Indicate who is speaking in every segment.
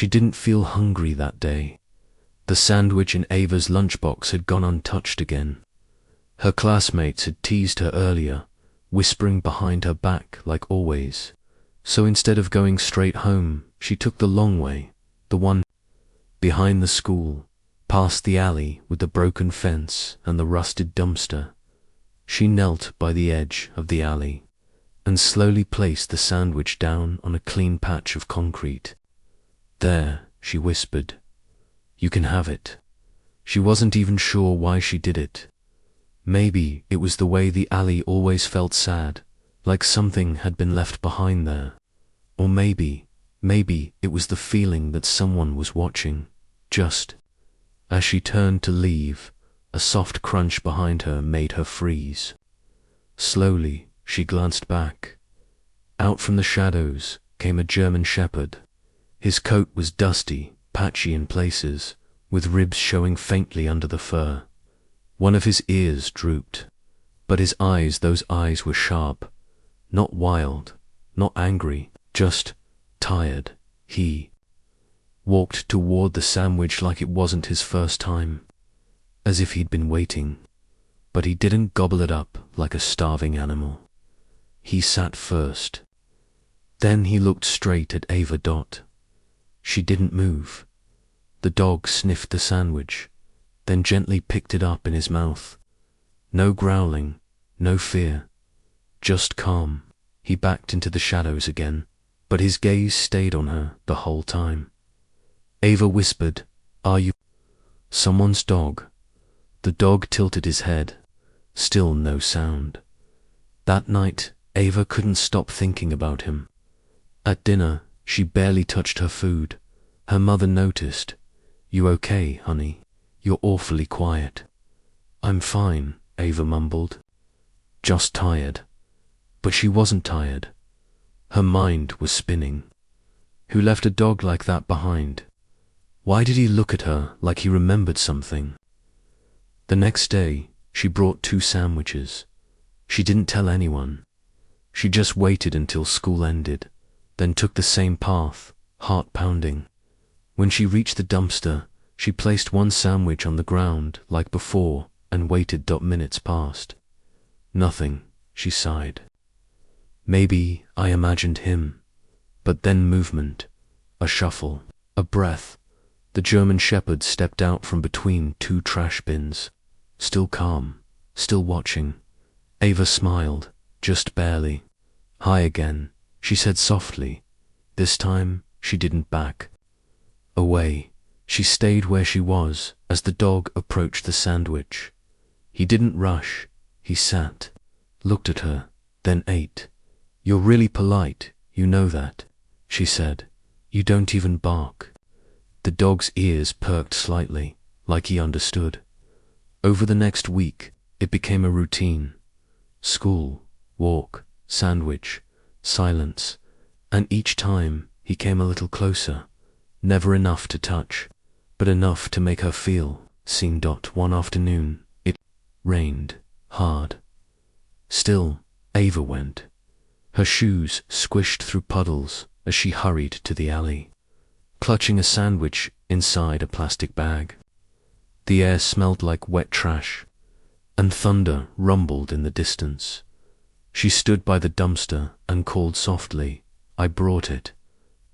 Speaker 1: She didn't feel hungry that day. The sandwich in Ava's lunchbox had gone untouched again. Her classmates had teased her earlier, whispering behind her back like always. So instead of going straight home, she took the long way, the one behind the school, past the alley with the broken fence and the rusted dumpster. She knelt by the edge of the alley and slowly placed the sandwich down on a clean patch of concrete. "There," she whispered. "You can have it." She wasn't even sure why she did it. Maybe it was the way the alley always felt sad, like something had been left behind there. Or maybe it was the feeling that someone was watching. Just as she turned to leave, a soft crunch behind her made her freeze. Slowly, she glanced back. Out from the shadows came a German shepherd. His coat was dusty, patchy in places, with ribs showing faintly under the fur. One of his ears drooped, but those eyes were sharp, not wild, not angry, just tired. He walked toward the sandwich like it wasn't his first time, as if he'd been waiting, but he didn't gobble it up like a starving animal. He sat first. Then he looked straight at Ava Dot. She didn't move. The dog sniffed the sandwich, then gently picked it up in his mouth. No growling, no fear, just calm. He backed into the shadows again, but his gaze stayed on her the whole time. Ava whispered, "Are you someone's dog?" The dog tilted his head. Still no sound. That night, Ava couldn't stop thinking about him. At dinner, she barely touched her food. Her mother noticed. "You okay, honey? You're awfully quiet." "I'm fine," Ava mumbled. "Just tired." But she wasn't tired. Her mind was spinning. Who left a dog like that behind? Why did he look at her like he remembered something? The next day, she brought 2 sandwiches. She didn't tell anyone. She just waited until school ended, then took the same path, heart pounding. When she reached the dumpster, she placed 1 sandwich on the ground like before and waited. Minutes passed. Nothing, she sighed. Maybe I imagined him. But then movement, a shuffle, a breath. The German shepherd stepped out from between 2 trash bins. Still calm, still watching. Ava smiled, just barely. "Hi again," she said softly. This time, she didn't back away. She stayed where she was as the dog approached the sandwich. He didn't rush. He sat, looked at her, then ate. "You're really polite, you know that," she said. "You don't even bark." The dog's ears perked slightly, like he understood. Over the next week, it became a routine. School, walk, sandwich, silence, and each time he came a little closer. Never enough to touch, but enough to make her feel seen. One afternoon, it rained hard. Still, Ava went. Her shoes squished through puddles as she hurried to the alley, clutching a sandwich inside a plastic bag. The air smelled like wet trash, and thunder rumbled in the distance. She stood by the dumpster and called softly, "I brought it.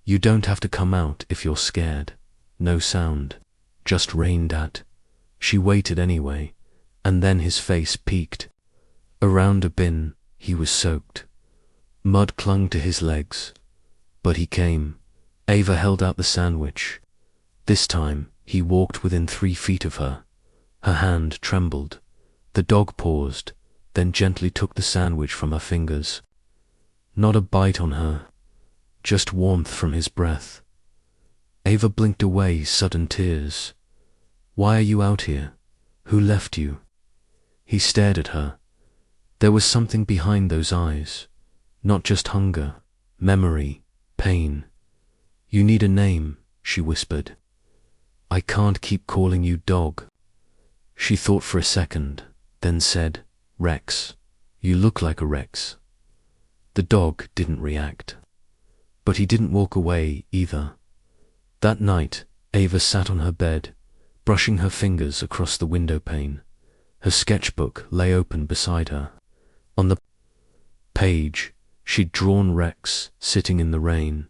Speaker 1: You don't have to come out if you're scared." No sound, just rained at. She waited anyway, and then his face peeked. Around a bin, he was soaked. Mud clung to his legs. But he came. Ava held out the sandwich. This time, he walked within 3 feet of her. Her hand trembled. The dog paused, then gently took the sandwich from her fingers. Not a bite on her, just warmth from his breath. Ava blinked away sudden tears. "Why are you out here? Who left you?" He stared at her. There was something behind those eyes. Not just hunger, memory, pain. "You need a name," she whispered. "I can't keep calling you dog." She thought for a second, then said, "Rex. You look like a Rex." The dog didn't react. But he didn't walk away either. That night, Ava sat on her bed, brushing her fingers across the window pane. Her sketchbook lay open beside her. On the page, she'd drawn Rex sitting in the rain.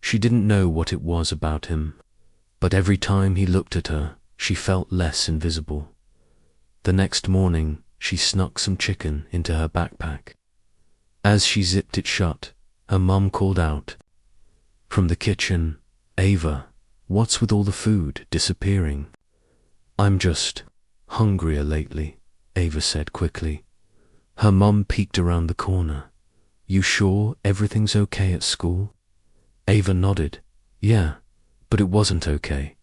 Speaker 1: She didn't know what it was about him, but every time he looked at her, she felt less invisible. The next morning, she snuck some chicken into her backpack. As she zipped it shut, her mum called out from the kitchen, "Ava, what's with all the food disappearing?" "I'm just hungrier lately," Ava said quickly. Her mum peeked around the corner. "You sure everything's okay at school?" Ava nodded. "Yeah, but it wasn't okay.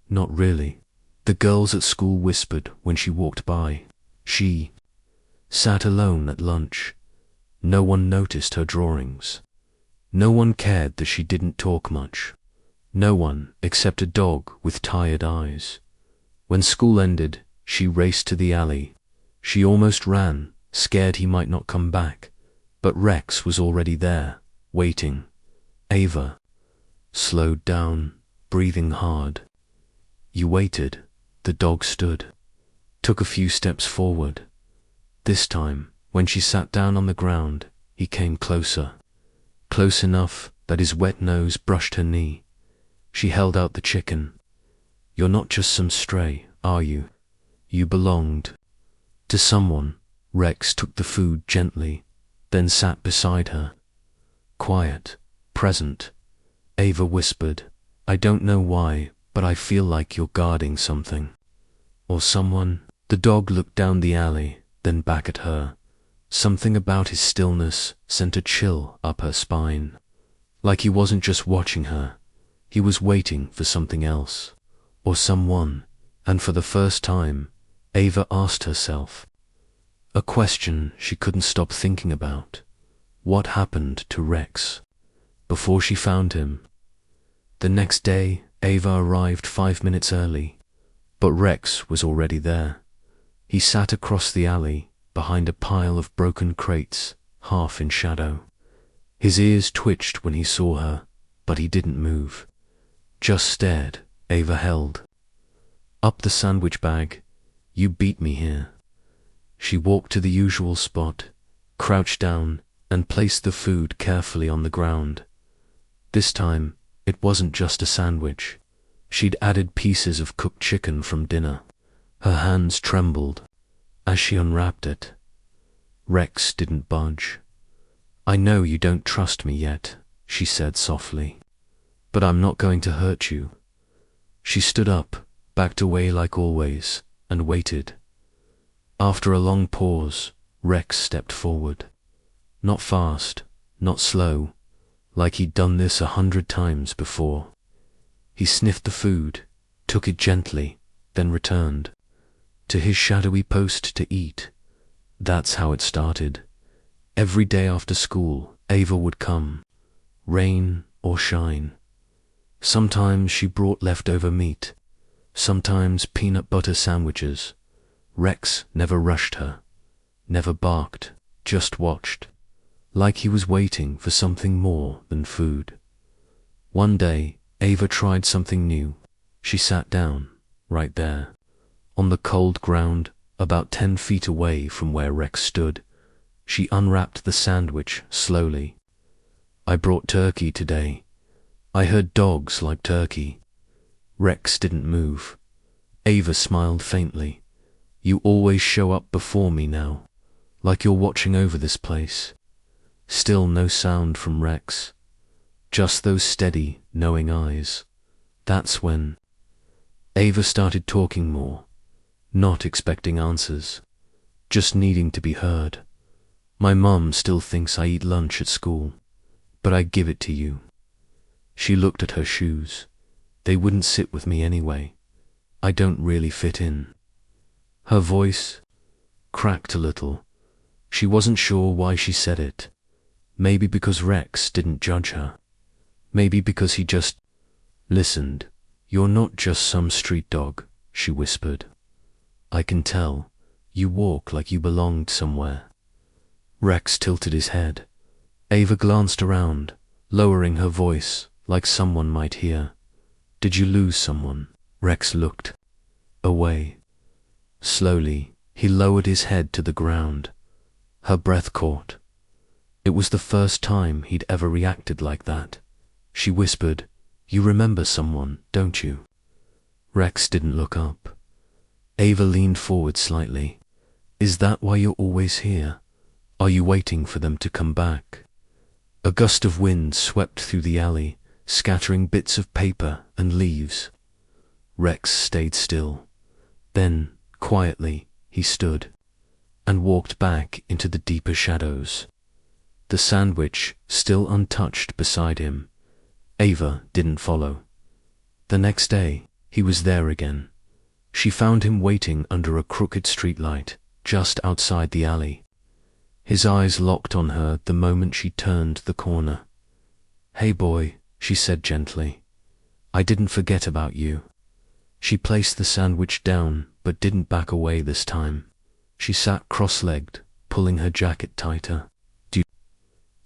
Speaker 1: Not really." The girls at school whispered when she walked by. She sat alone at lunch. No one noticed her drawings. No one cared that she didn't talk much. No one except a dog with tired eyes. When school ended, she raced to the alley. She almost ran, scared he might not come back, but Rex was already there, waiting. Ava slowed down, breathing hard. "You waited." The dog stood, took a few steps forward. This time, when she sat down on the ground, he came closer. Close enough that his wet nose brushed her knee. She held out the chicken. "You're not just some stray, are you? You belonged to someone." Rex took the food gently, then sat beside her. Quiet, present. Ava whispered, "I don't know why, but I feel like you're guarding something. Or someone." The dog looked down the alley, then back at her. Something about his stillness sent a chill up her spine. Like he wasn't just watching her, he was waiting for something else, or someone. And for the first time, Ava asked herself a question she couldn't stop thinking about. What happened to Rex before she found him? The next day, Ava arrived 5 minutes early, but Rex was already there. He sat across the alley, behind a pile of broken crates, half in shadow. His ears twitched when he saw her, but he didn't move. Just stared. Ava held up the sandwich bag. "You beat me here." She walked to the usual spot, crouched down, and placed the food carefully on the ground. This time, it wasn't just a sandwich. She'd added pieces of cooked chicken from dinner. Her hands trembled as she unwrapped it. Rex didn't budge. "I know you don't trust me yet," she said softly, "but I'm not going to hurt you." She stood up, backed away like always, and waited. After a long pause, Rex stepped forward. Not fast, not slow, like he'd done this 100 times before. He sniffed the food, took it gently, then returned to his shadowy post to eat. That's how it started. Every day after school, Ava would come, rain or shine. Sometimes she brought leftover meat, sometimes peanut butter sandwiches. Rex never rushed her, never barked, just watched, like he was waiting for something more than food. One day, Ava tried something new. She sat down, right there, on the cold ground, about 10 feet away from where Rex stood. She unwrapped the sandwich slowly. "I brought turkey today. I heard dogs like turkey." Rex didn't move. Ava smiled faintly. "You always show up before me now, like you're watching over this place." Still no sound from Rex. Just those steady, knowing eyes. That's when Ava started talking more, not expecting answers, just needing to be heard. "My mum still thinks I eat lunch at school, but I give it to you." She looked at her shoes. "They wouldn't sit with me anyway. I don't really fit in." Her voice cracked a little. She wasn't sure why she said it. Maybe because Rex didn't judge her. Maybe because he just listened. "You're not just some street dog," she whispered. "I can tell. You walk like you belonged somewhere." Rex tilted his head. Ava glanced around, lowering her voice like someone might hear. Did you lose someone? Rex looked away. Slowly, he lowered his head to the ground. Her breath caught. It was the first time he'd ever reacted like that. She whispered, "You remember someone, don't you?" Rex didn't look up. Ava leaned forward slightly. "Is that why you're always here? Are you waiting for them to come back?" A gust of wind swept through the alley, scattering bits of paper and leaves. Rex stayed still. Then, quietly, he stood and walked back into the deeper shadows. The sandwich still untouched beside him. Ava didn't follow. The next day, he was there again. She found him waiting under a crooked streetlight just outside the alley. His eyes locked on her the moment she turned the corner. "Hey boy," she said gently. "I didn't forget about you." She placed the sandwich down but didn't back away this time. She sat cross-legged, pulling her jacket tighter.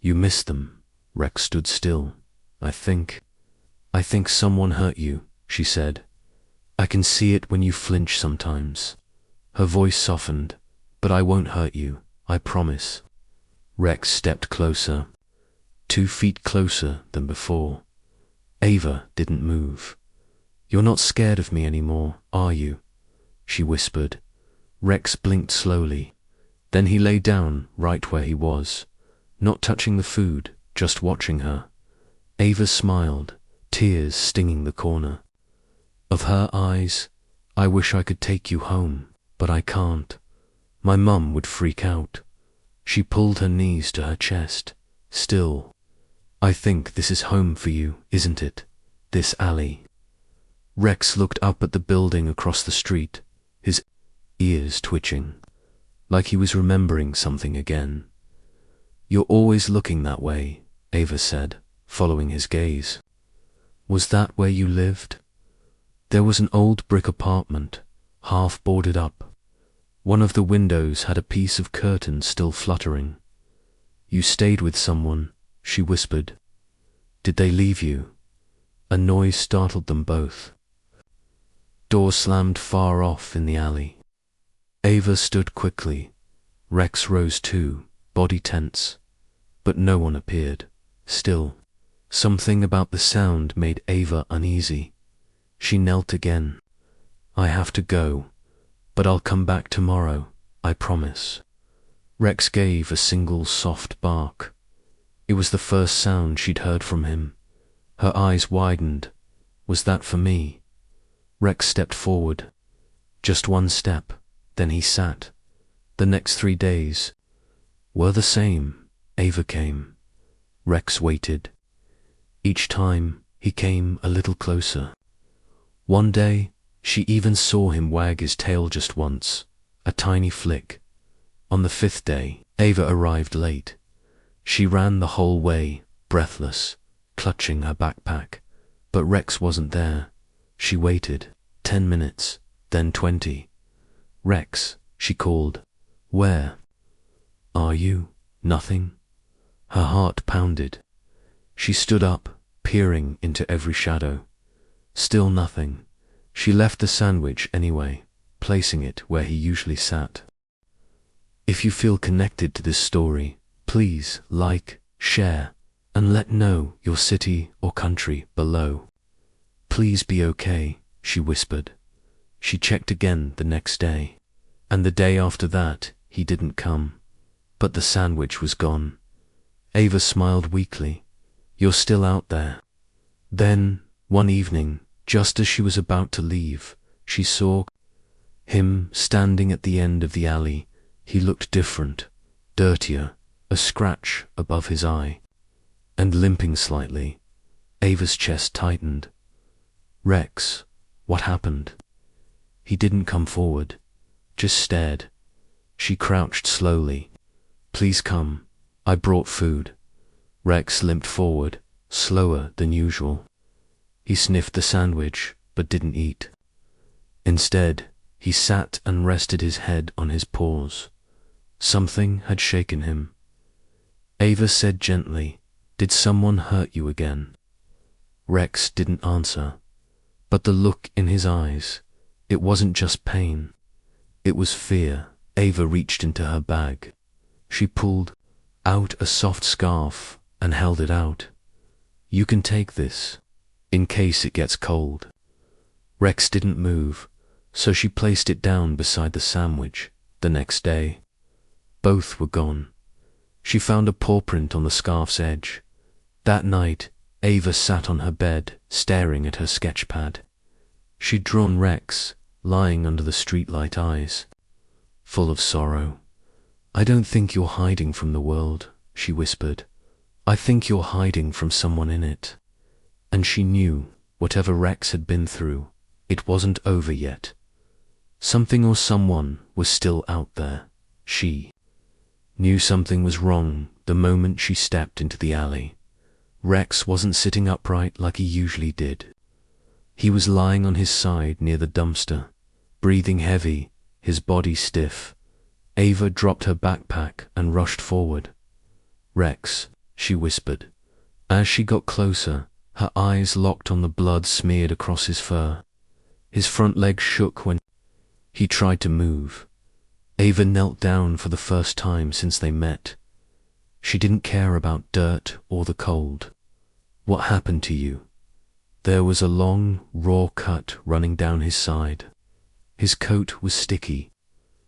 Speaker 1: You miss them?" Rex stood still. I think someone hurt you," she said. "I can see it when you flinch sometimes." Her voice softened. "But I won't hurt you, I promise." Rex stepped closer, 2 feet closer than before. Ava didn't move. "You're not scared of me anymore, are you?" she whispered. Rex blinked slowly. Then he lay down right where he was, not touching the food, just watching her. Ava smiled, tears stinging the corner of her eyes. "I wish I could take you home, but I can't. My mum would freak out." She pulled her knees to her chest. "Still, I think this is home for you, isn't it? This alley." Rex looked up at the building across the street, his ears twitching, like he was remembering something again. "You're always looking that way," Ava said, following his gaze. "Was that where you lived?" There was an old brick apartment, half boarded up. One of the windows had a piece of curtain still fluttering. "You stayed with someone," she whispered. "Did they leave you?" A noise startled them both. Door slammed far off in the alley. Ava stood quickly. Rex rose too, body tense. But no one appeared. Still, something about the sound made Ava uneasy. She knelt again. "I have to go, but I'll come back tomorrow, I promise." Rex gave a single soft bark. It was the first sound she'd heard from him. Her eyes widened. "Was that for me?" Rex stepped forward. Just one step, then he sat. The next 3 days were the same. Ava came. Rex waited. Each time, he came a little closer. One day, she even saw him wag his tail just once, a tiny flick. On the 5th day, Ava arrived late. She ran the whole way, breathless, clutching her backpack. But Rex wasn't there. She waited. 10 minutes, then 20. "Rex," she called. "Where are you?" "Nothing." Her heart pounded. She stood up, peering into every shadow. Still nothing. She left the sandwich anyway, placing it where he usually sat. If you feel connected to this story, please like, share, and let know your city or country below. "Please be okay," she whispered. She checked again the next day. And the day after that, he didn't come. But the sandwich was gone. Ava smiled weakly. "You're still out there." Then, one evening, just as she was about to leave, she saw him standing at the end of the alley. He looked different, dirtier, a scratch above his eye, and limping slightly. Ava's chest tightened. "Rex, what happened?" He didn't come forward, just stared. She crouched slowly. "Please come. I brought food." Rex limped forward, slower than usual. He sniffed the sandwich, but didn't eat. Instead, he sat and rested his head on his paws. Something had shaken him. Ava said gently, "Did someone hurt you again?" Rex didn't answer. But the look in his eyes, it wasn't just pain. It was fear. Ava reached into her bag. She pulled out a soft scarf and held it out. You can take this, in case it gets cold. Rex didn't move, so she placed it down beside the sandwich. The next day, both were gone. She found a paw print on the scarf's edge. That night, Ava sat on her bed, staring at her sketch pad. She'd drawn Rex, lying under the streetlight eyes, full of sorrow. I don't think you're hiding from the world, she whispered. I think you're hiding from someone in it. And she knew, whatever Rex had been through, it wasn't over yet. Something or someone was still out there. She knew something was wrong the moment she stepped into the alley. Rex wasn't sitting upright like he usually did. He was lying on his side near the dumpster, breathing heavy, his body stiff. Ava dropped her backpack and rushed forward. Rex, she whispered. As she got closer, her eyes locked on the blood smeared across his fur. His front legs shook when he tried to move. Ava knelt down for the first time since they met. She didn't care about dirt or the cold. What happened to you? There was a long, raw cut running down his side. His coat was sticky.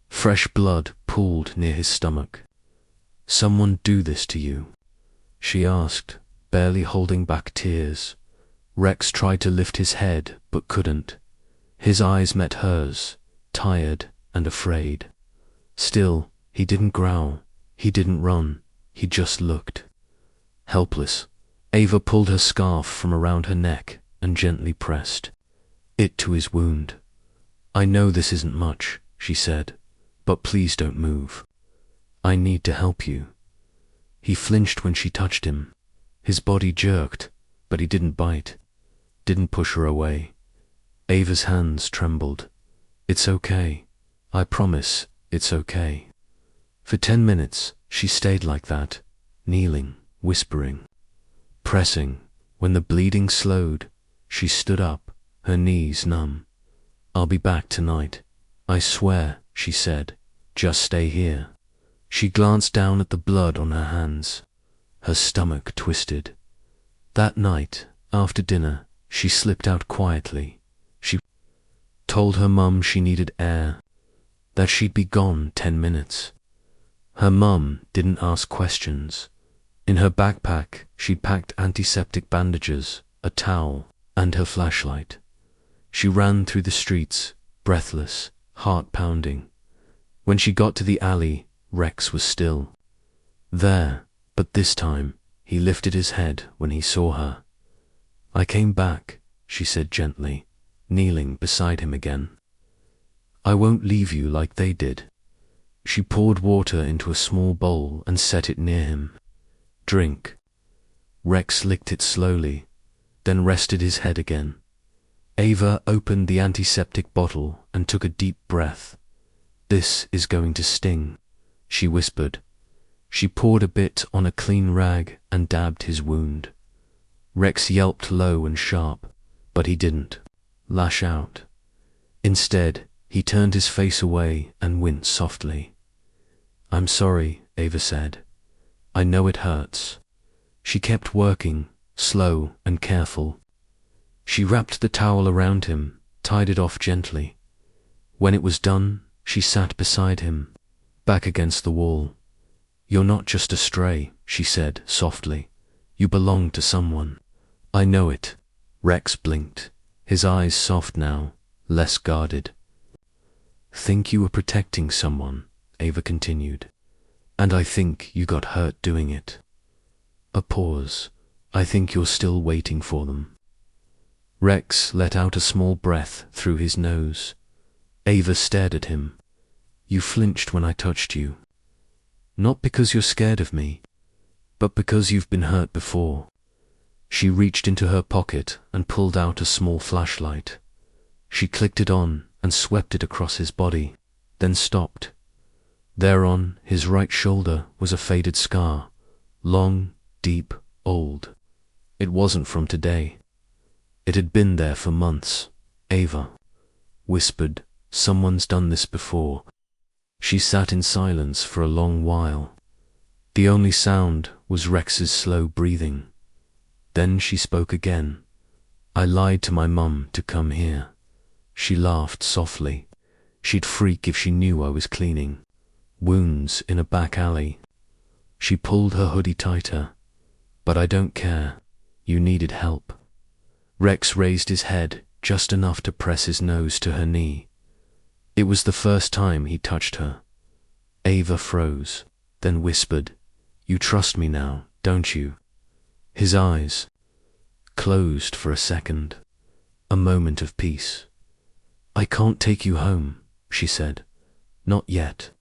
Speaker 1: Fresh blood pooled near his stomach. Someone do this to you? She asked, barely holding back tears. Rex tried to lift his head, but couldn't. His eyes met hers, tired and afraid. Still, he didn't growl. He didn't run. He just looked. Helpless, Ava pulled her scarf from around her neck and gently pressed it to his wound. I know this isn't much, she said, but please don't move. I need to help you. He flinched when she touched him. His body jerked, but he didn't bite, didn't push her away. Ava's hands trembled. It's okay. I promise it's okay. For 10 minutes, she stayed like that, kneeling, whispering, pressing. When the bleeding slowed, she stood up, her knees numb. I'll be back tonight. I swear, she said. Just stay here. She glanced down at the blood on her hands. Her stomach twisted. That night, after dinner, she slipped out quietly. She told her mum she needed air, that she'd be gone 10 minutes. Her mum didn't ask questions. In her backpack, she'd packed antiseptic bandages, a towel, and her flashlight. She ran through the streets, breathless, heart pounding. When she got to the alley, Rex was still there, but this time, he lifted his head when he saw her. I came back, she said gently, kneeling beside him again. I won't leave you like they did. She poured water into a small bowl and set it near him. Drink. Rex licked it slowly, then rested his head again. Ava opened the antiseptic bottle and took a deep breath. This is going to sting, she whispered. She poured a bit on a clean rag and dabbed his wound. Rex yelped low and sharp, but he didn't lash out. Instead, he turned his face away and winced softly. I'm sorry, Ava said. I know it hurts. She kept working, slow and careful. She wrapped the towel around him, tied it off gently. When it was done, she sat beside him, back against the wall. You're not just a stray, she said softly. You belong to someone. I know it. Rex blinked, his eyes soft now, less guarded. Think you were protecting someone, Ava continued. And I think you got hurt doing it. A pause. I think you're still waiting for them. Rex let out a small breath through his nose. Ava stared at him. You flinched when I touched you. Not because you're scared of me, but because you've been hurt before. She reached into her pocket and pulled out a small flashlight. She clicked it on and swept it across his body, then stopped. There on his right shoulder was a faded scar, long, deep, old. It wasn't from today. It had been there for months, Ava whispered, "Someone's done this before." She sat in silence for a long while. The only sound was Rex's slow breathing. Then she spoke again. "I lied to my mum to come here." She laughed softly. She'd freak if she knew I was cleaning wounds in a back alley. She pulled her hoodie tighter. "But I don't care. You needed help." Rex raised his head just enough to press his nose to her knee. It was the first time he touched her. Ava froze, then whispered, "You trust me now, don't you?" His eyes closed for a second, a moment of peace. "I can't take you home," she said. "Not yet,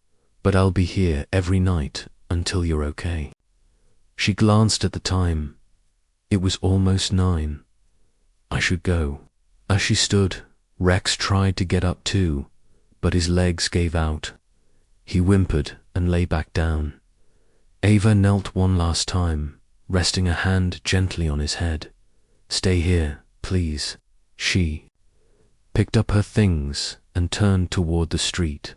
Speaker 1: but I'll be here every night until you're okay." She glanced at the time. It was almost 9. I should go. As she stood, Rex tried to get up too, but his legs gave out. He whimpered and lay back down. Ava knelt one last time, resting a hand gently on his head. "Stay here, please." She picked up her things and turned toward the street,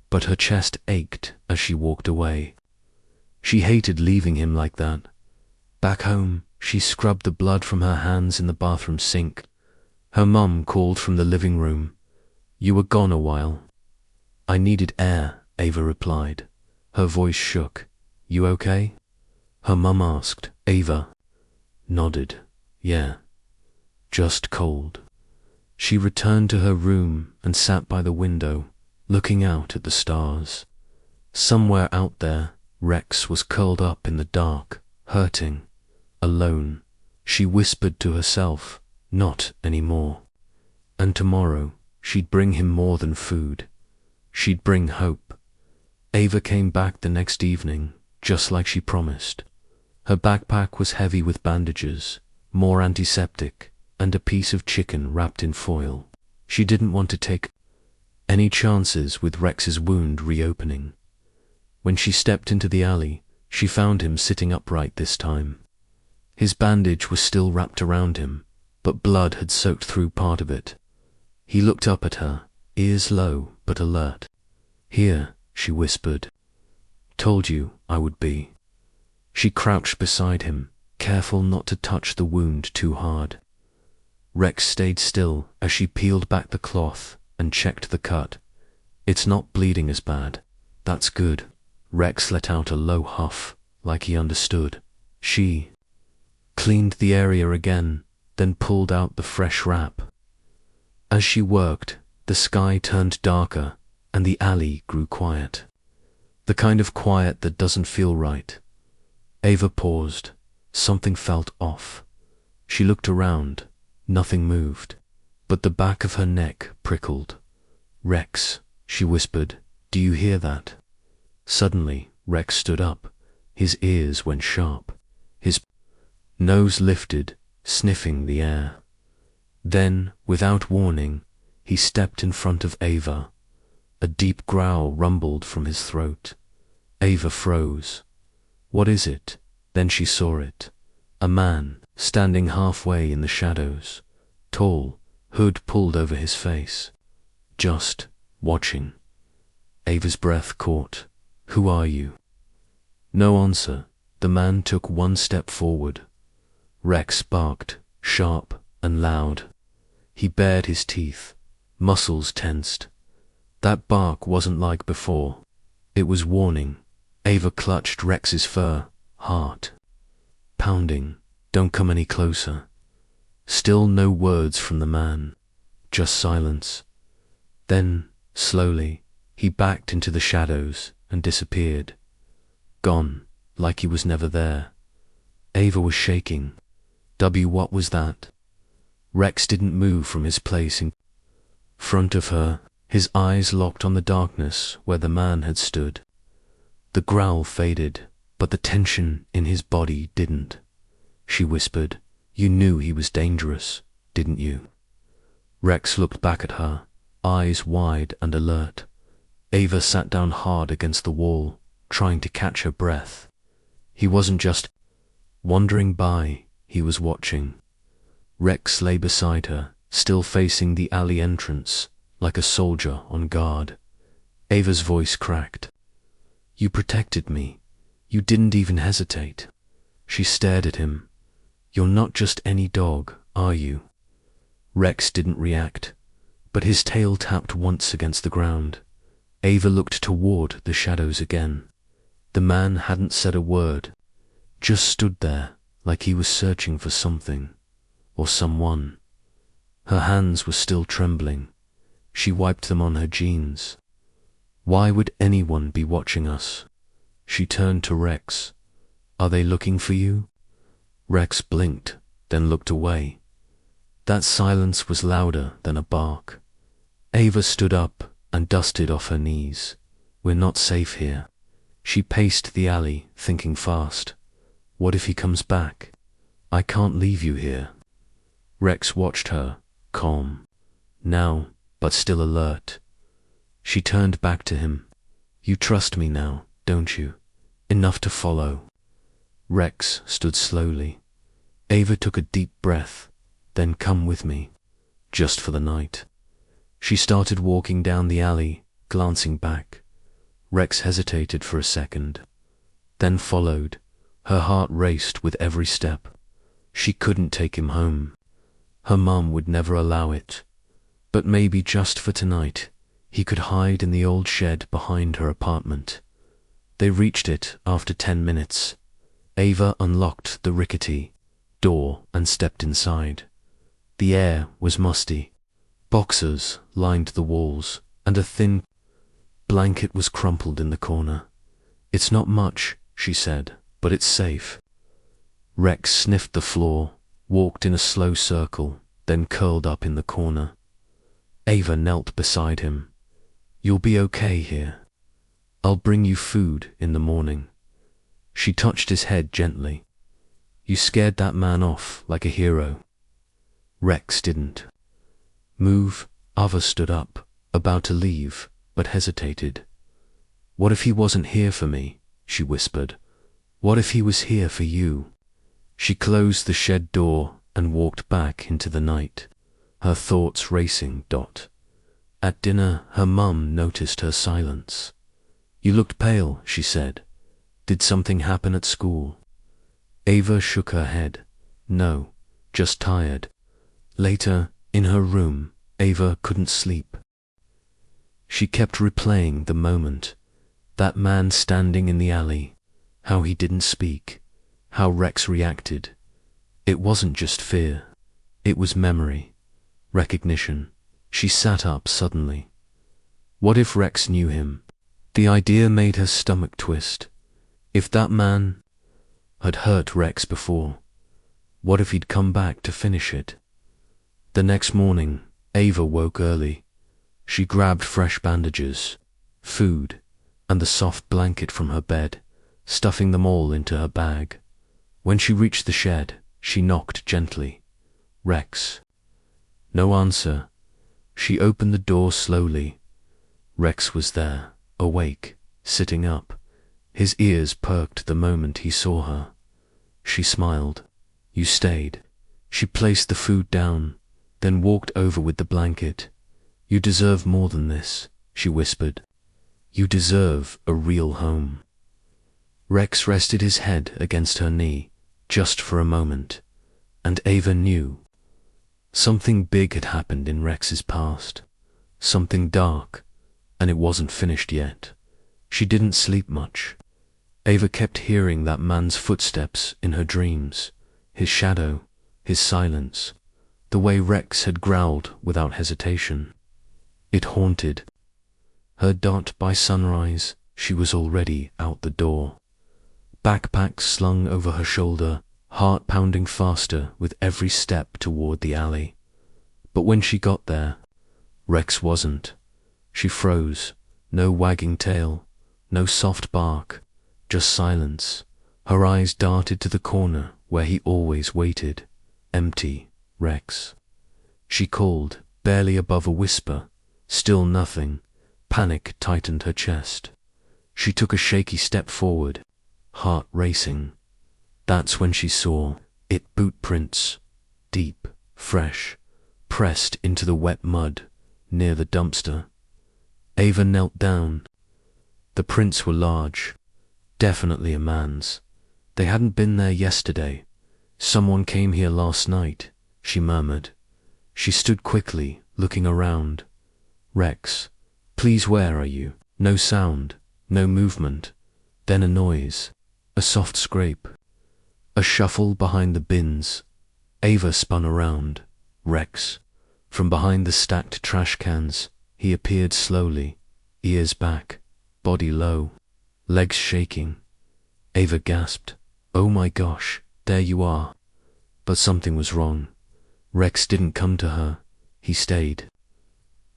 Speaker 1: but her chest ached as she walked away. She hated leaving him like that. Back home, she scrubbed the blood from her hands in the bathroom sink. Her mum called from the living room. "You were gone a while." "I needed air," Ava replied. Her voice shook. "You okay?" Her mum asked. Ava nodded. "Yeah, just cold." She returned to her room and sat by the window, looking out at the stars. Somewhere out there, Rex was curled up in the dark, hurting, alone. She whispered to herself, "Not anymore." And tomorrow, she'd bring him more than food. She'd bring hope. Ava came back the next evening, just like she promised. Her backpack was heavy with bandages, more antiseptic, and a piece of chicken wrapped in foil. She didn't want to take any chances with Rex's wound reopening. When she stepped into the alley, she found him sitting upright this time. His bandage was still wrapped around him, but blood had soaked through part of it. He looked up at her, ears low but alert. "Here," she whispered. "Told you I would be." She crouched beside him, careful not to touch the wound too hard. Rex stayed still as she peeled back the cloth and checked the cut. "It's not bleeding as bad. That's good." Rex let out a low huff, like he understood. She cleaned the area again, then pulled out the fresh wrap. As she worked, the sky turned darker and the alley grew quiet. The kind of quiet that doesn't feel right. Ava paused. Something felt off. She looked around. Nothing moved, but the back of her neck prickled. "Rex," she whispered, "do you hear that?" Suddenly, Rex stood up. His ears went sharp. His nose lifted, sniffing the air. Then, without warning, he stepped in front of Ava. A deep growl rumbled from his throat. Ava froze. "What is it?" Then she saw it. A man, standing halfway in the shadows. Tall, hood pulled over his face. Just watching. Ava's breath caught. "Who are you?" No answer. The man took one step forward. Rex barked, sharp and loud. He bared his teeth, muscles tensed. That bark wasn't like before. It was warning. Ava clutched Rex's fur, heart pounding. "Don't come any closer." Still no words from the man, just silence. Then, slowly, he backed into the shadows and disappeared. Gone, like he was never there. Ava was shaking. What was that? Rex didn't move from his place in front of her, his eyes locked on the darkness where the man had stood. The growl faded, but the tension in his body didn't. She whispered, "You knew he was dangerous, didn't you?" Rex looked back at her, eyes wide and alert. Ava sat down hard against the wall, trying to catch her breath. He wasn't just wandering by, he was watching. Rex lay beside her, still facing the alley entrance, like a soldier on guard. Ava's voice cracked. "You protected me. You didn't even hesitate." She stared at him. "You're not just any dog, are you?" Rex didn't react, but his tail tapped once against the ground. Ava looked toward the shadows again. The man hadn't said a word, just stood there like he was searching for something, or someone. Her hands were still trembling. She wiped them on her jeans. "Why would anyone be watching us?" She turned to Rex. "Are they looking for you?" Rex blinked, then looked away. That silence was louder than a bark. Ava stood up and dusted off her knees. "We're not safe here." She paced the alley, thinking fast. "What if he comes back? I can't leave you here." Rex watched her, calm, now, but still alert. She turned back to him. "You trust me now, don't you? Enough to follow." Rex stood slowly. Ava took a deep breath. "Then come with me, just for the night." She started walking down the alley, glancing back. Rex hesitated for a second, then followed. Her heart raced with every step. She couldn't take him home. Her mum would never allow it. But maybe just for tonight, he could hide in the old shed behind her apartment. They reached it after 10 minutes. Ava unlocked the rickety door and stepped inside. The air was musty. Boxes lined the walls, and a thin blanket was crumpled in the corner. "It's not much," she said, "but it's safe." Rex sniffed the floor, walked in a slow circle, then curled up in the corner. Ava knelt beside him. "You'll be okay here. I'll bring you food in the morning." She touched his head gently. "You scared that man off like a hero." Rex didn't move. Ava stood up, about to leave, but hesitated. "What if he wasn't here for me?" she whispered. "What if he was here for you?" She closed the shed door and walked back into the night, her thoughts racing. At dinner, her mum noticed her silence. "You looked pale," she said. "Did something happen at school?" Ava shook her head. "No, just tired." Later, in her room, Ava couldn't sleep. She kept replaying the moment. That man standing in the alley, how he didn't speak, how Rex reacted. It wasn't just fear. It was memory, recognition. She sat up suddenly. What if Rex knew him? The idea made her stomach twist. If that man had hurt Rex before, what if he'd come back to finish it? The next morning, Ava woke early. She grabbed fresh bandages, food, and the soft blanket from her bed, stuffing them all into her bag. When she reached the shed, she knocked gently. "Rex." No answer. She opened the door slowly. Rex was there, awake, sitting up. His ears perked the moment he saw her. She smiled. "You stayed." She placed the food down, then walked over with the blanket. "You deserve more than this," she whispered. "You deserve a real home." Rex rested his head against her knee, just for a moment, and Ava knew. Something big had happened in Rex's past. Something dark, and it wasn't finished yet. She didn't sleep much. Ava kept hearing that man's footsteps in her dreams, his shadow, his silence, the way Rex had growled without hesitation. It haunted her. By sunrise, she was already out the door. Backpack slung over her shoulder, heart pounding faster with every step toward the alley. But when she got there, Rex wasn't. She froze. No wagging tail, no soft bark, just silence. Her eyes darted to the corner where he always waited. Empty. Rex. She called, barely above a whisper. Still nothing. Panic tightened her chest. She took a shaky step forward, heart racing. That's when she saw it. Boot prints. Deep, fresh, pressed into the wet mud near the dumpster. Ava knelt down. The prints were large, definitely a man's. They hadn't been there yesterday. Someone came here last night, she murmured. She stood quickly, looking around. Rex, please, where are you? No sound, no movement. Then a noise, a soft scrape, a shuffle behind the bins. Ava spun around. Rex. From behind the stacked trash cans, he appeared slowly, ears back, body low, legs shaking. Ava gasped. Oh my gosh, there you are. But something was wrong. Rex didn't come to her. He stayed.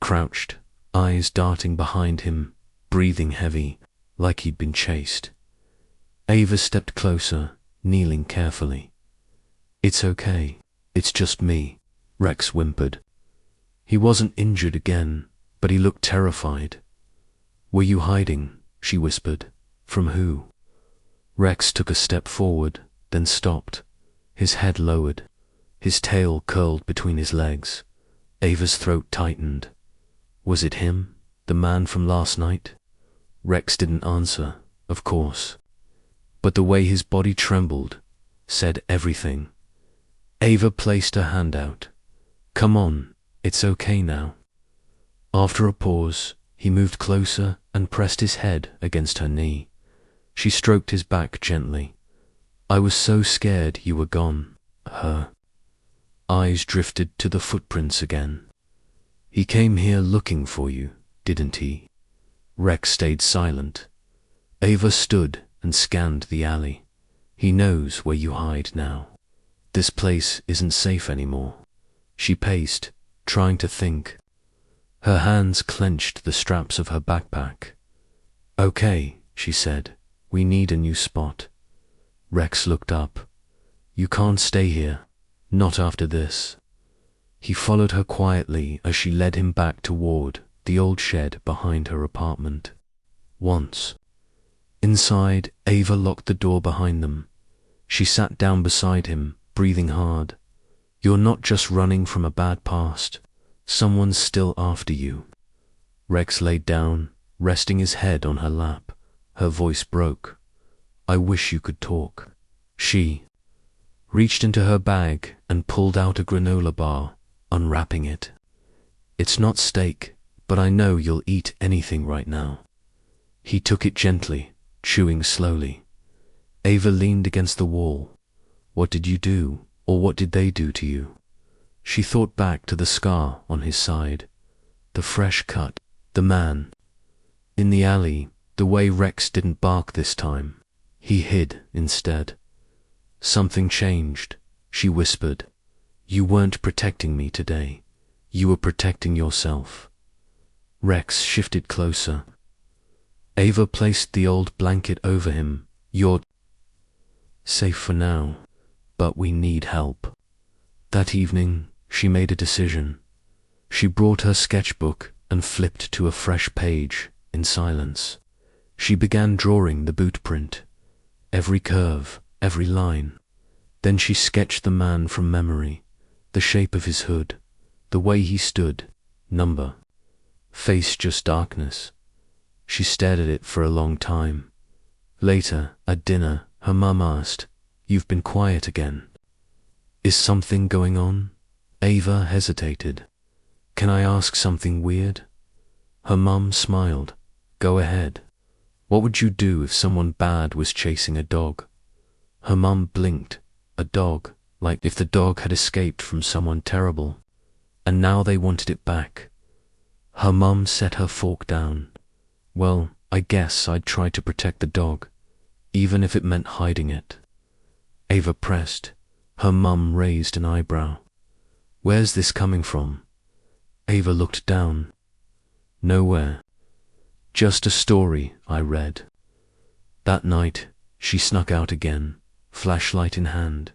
Speaker 1: Crouched, eyes darting behind him, breathing heavy, like he'd been chased. Ava stepped closer, kneeling carefully. It's okay. It's just me, Rex whimpered. He wasn't injured again, but he looked terrified. Were you hiding? She whispered. From who? Rex took a step forward, then stopped, his head lowered, his tail curled between his legs. Ava's throat tightened. Was it him, the man from last night? Rex didn't answer, of course. But the way his body trembled said everything. Ava placed her hand out. Come on, it's okay now. After a pause, he moved closer and pressed his head against her knee. She stroked his back gently. I was so scared you were gone. Her eyes drifted to the footprints again. He came here looking for you, didn't he? Rex stayed silent. Ava stood and scanned the alley. He knows where you hide now. This place isn't safe anymore. She paced, trying to think. Her hands clenched the straps of her backpack. Okay, she said. We need a new spot. Rex looked up. You can't stay here. Not after this. He followed her quietly as she led him back toward the old shed behind her apartment. Once. Inside, Ava locked the door behind them. She sat down beside him, breathing hard. You're not just running from a bad past. Someone's still after you. Rex laid down, resting his head on her lap. Her voice broke. I wish you could talk. She reached into her bag and pulled out a granola bar, unwrapping it. It's not steak, but I know you'll eat anything right now. He took it gently, chewing slowly. Ava leaned against the wall. What did you do, or what did they do to you? She thought back to the scar on his side, the fresh cut, the man. In the alley, the way Rex didn't bark this time. He hid instead. Something changed, she whispered. You weren't protecting me today. You were protecting yourself. Rex shifted closer. Ava placed the old blanket over him. You're safe for now, but we need help. That evening, she made a decision. She brought her sketchbook and flipped to a fresh page in silence. She began drawing the boot print, every curve, every line. Then she sketched the man from memory, the shape of his hood, the way he stood, number, face just darkness. She stared at it for a long time. Later, at dinner, her mum asked, You've been quiet again. Is something going on? Ava hesitated. Can I ask something weird? Her mum smiled. Go ahead. What would you do if someone bad was chasing a dog? Her mum blinked. A dog, like if the dog had escaped from someone terrible, and now they wanted it back. Her mum set her fork down. Well, I guess I'd try to protect the dog, even if it meant hiding it. Ava pressed. Her mum raised an eyebrow. Where's this coming from? Ava looked down. Nowhere. Just a story I read. That night, she snuck out again, flashlight in hand.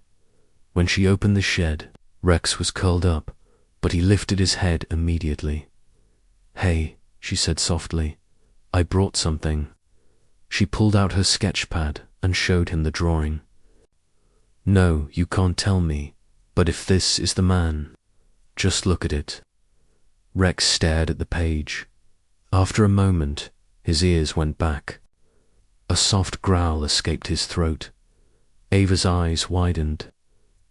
Speaker 1: When she opened the shed, Rex was curled up, but he lifted his head immediately. Hey, she said softly, I brought something. She pulled out her sketch pad and showed him the drawing. No, you can't tell me, but if this is the man, Just look at it." Rex stared at the page. After a moment, his ears went back. A soft growl escaped his throat. Ava's eyes widened.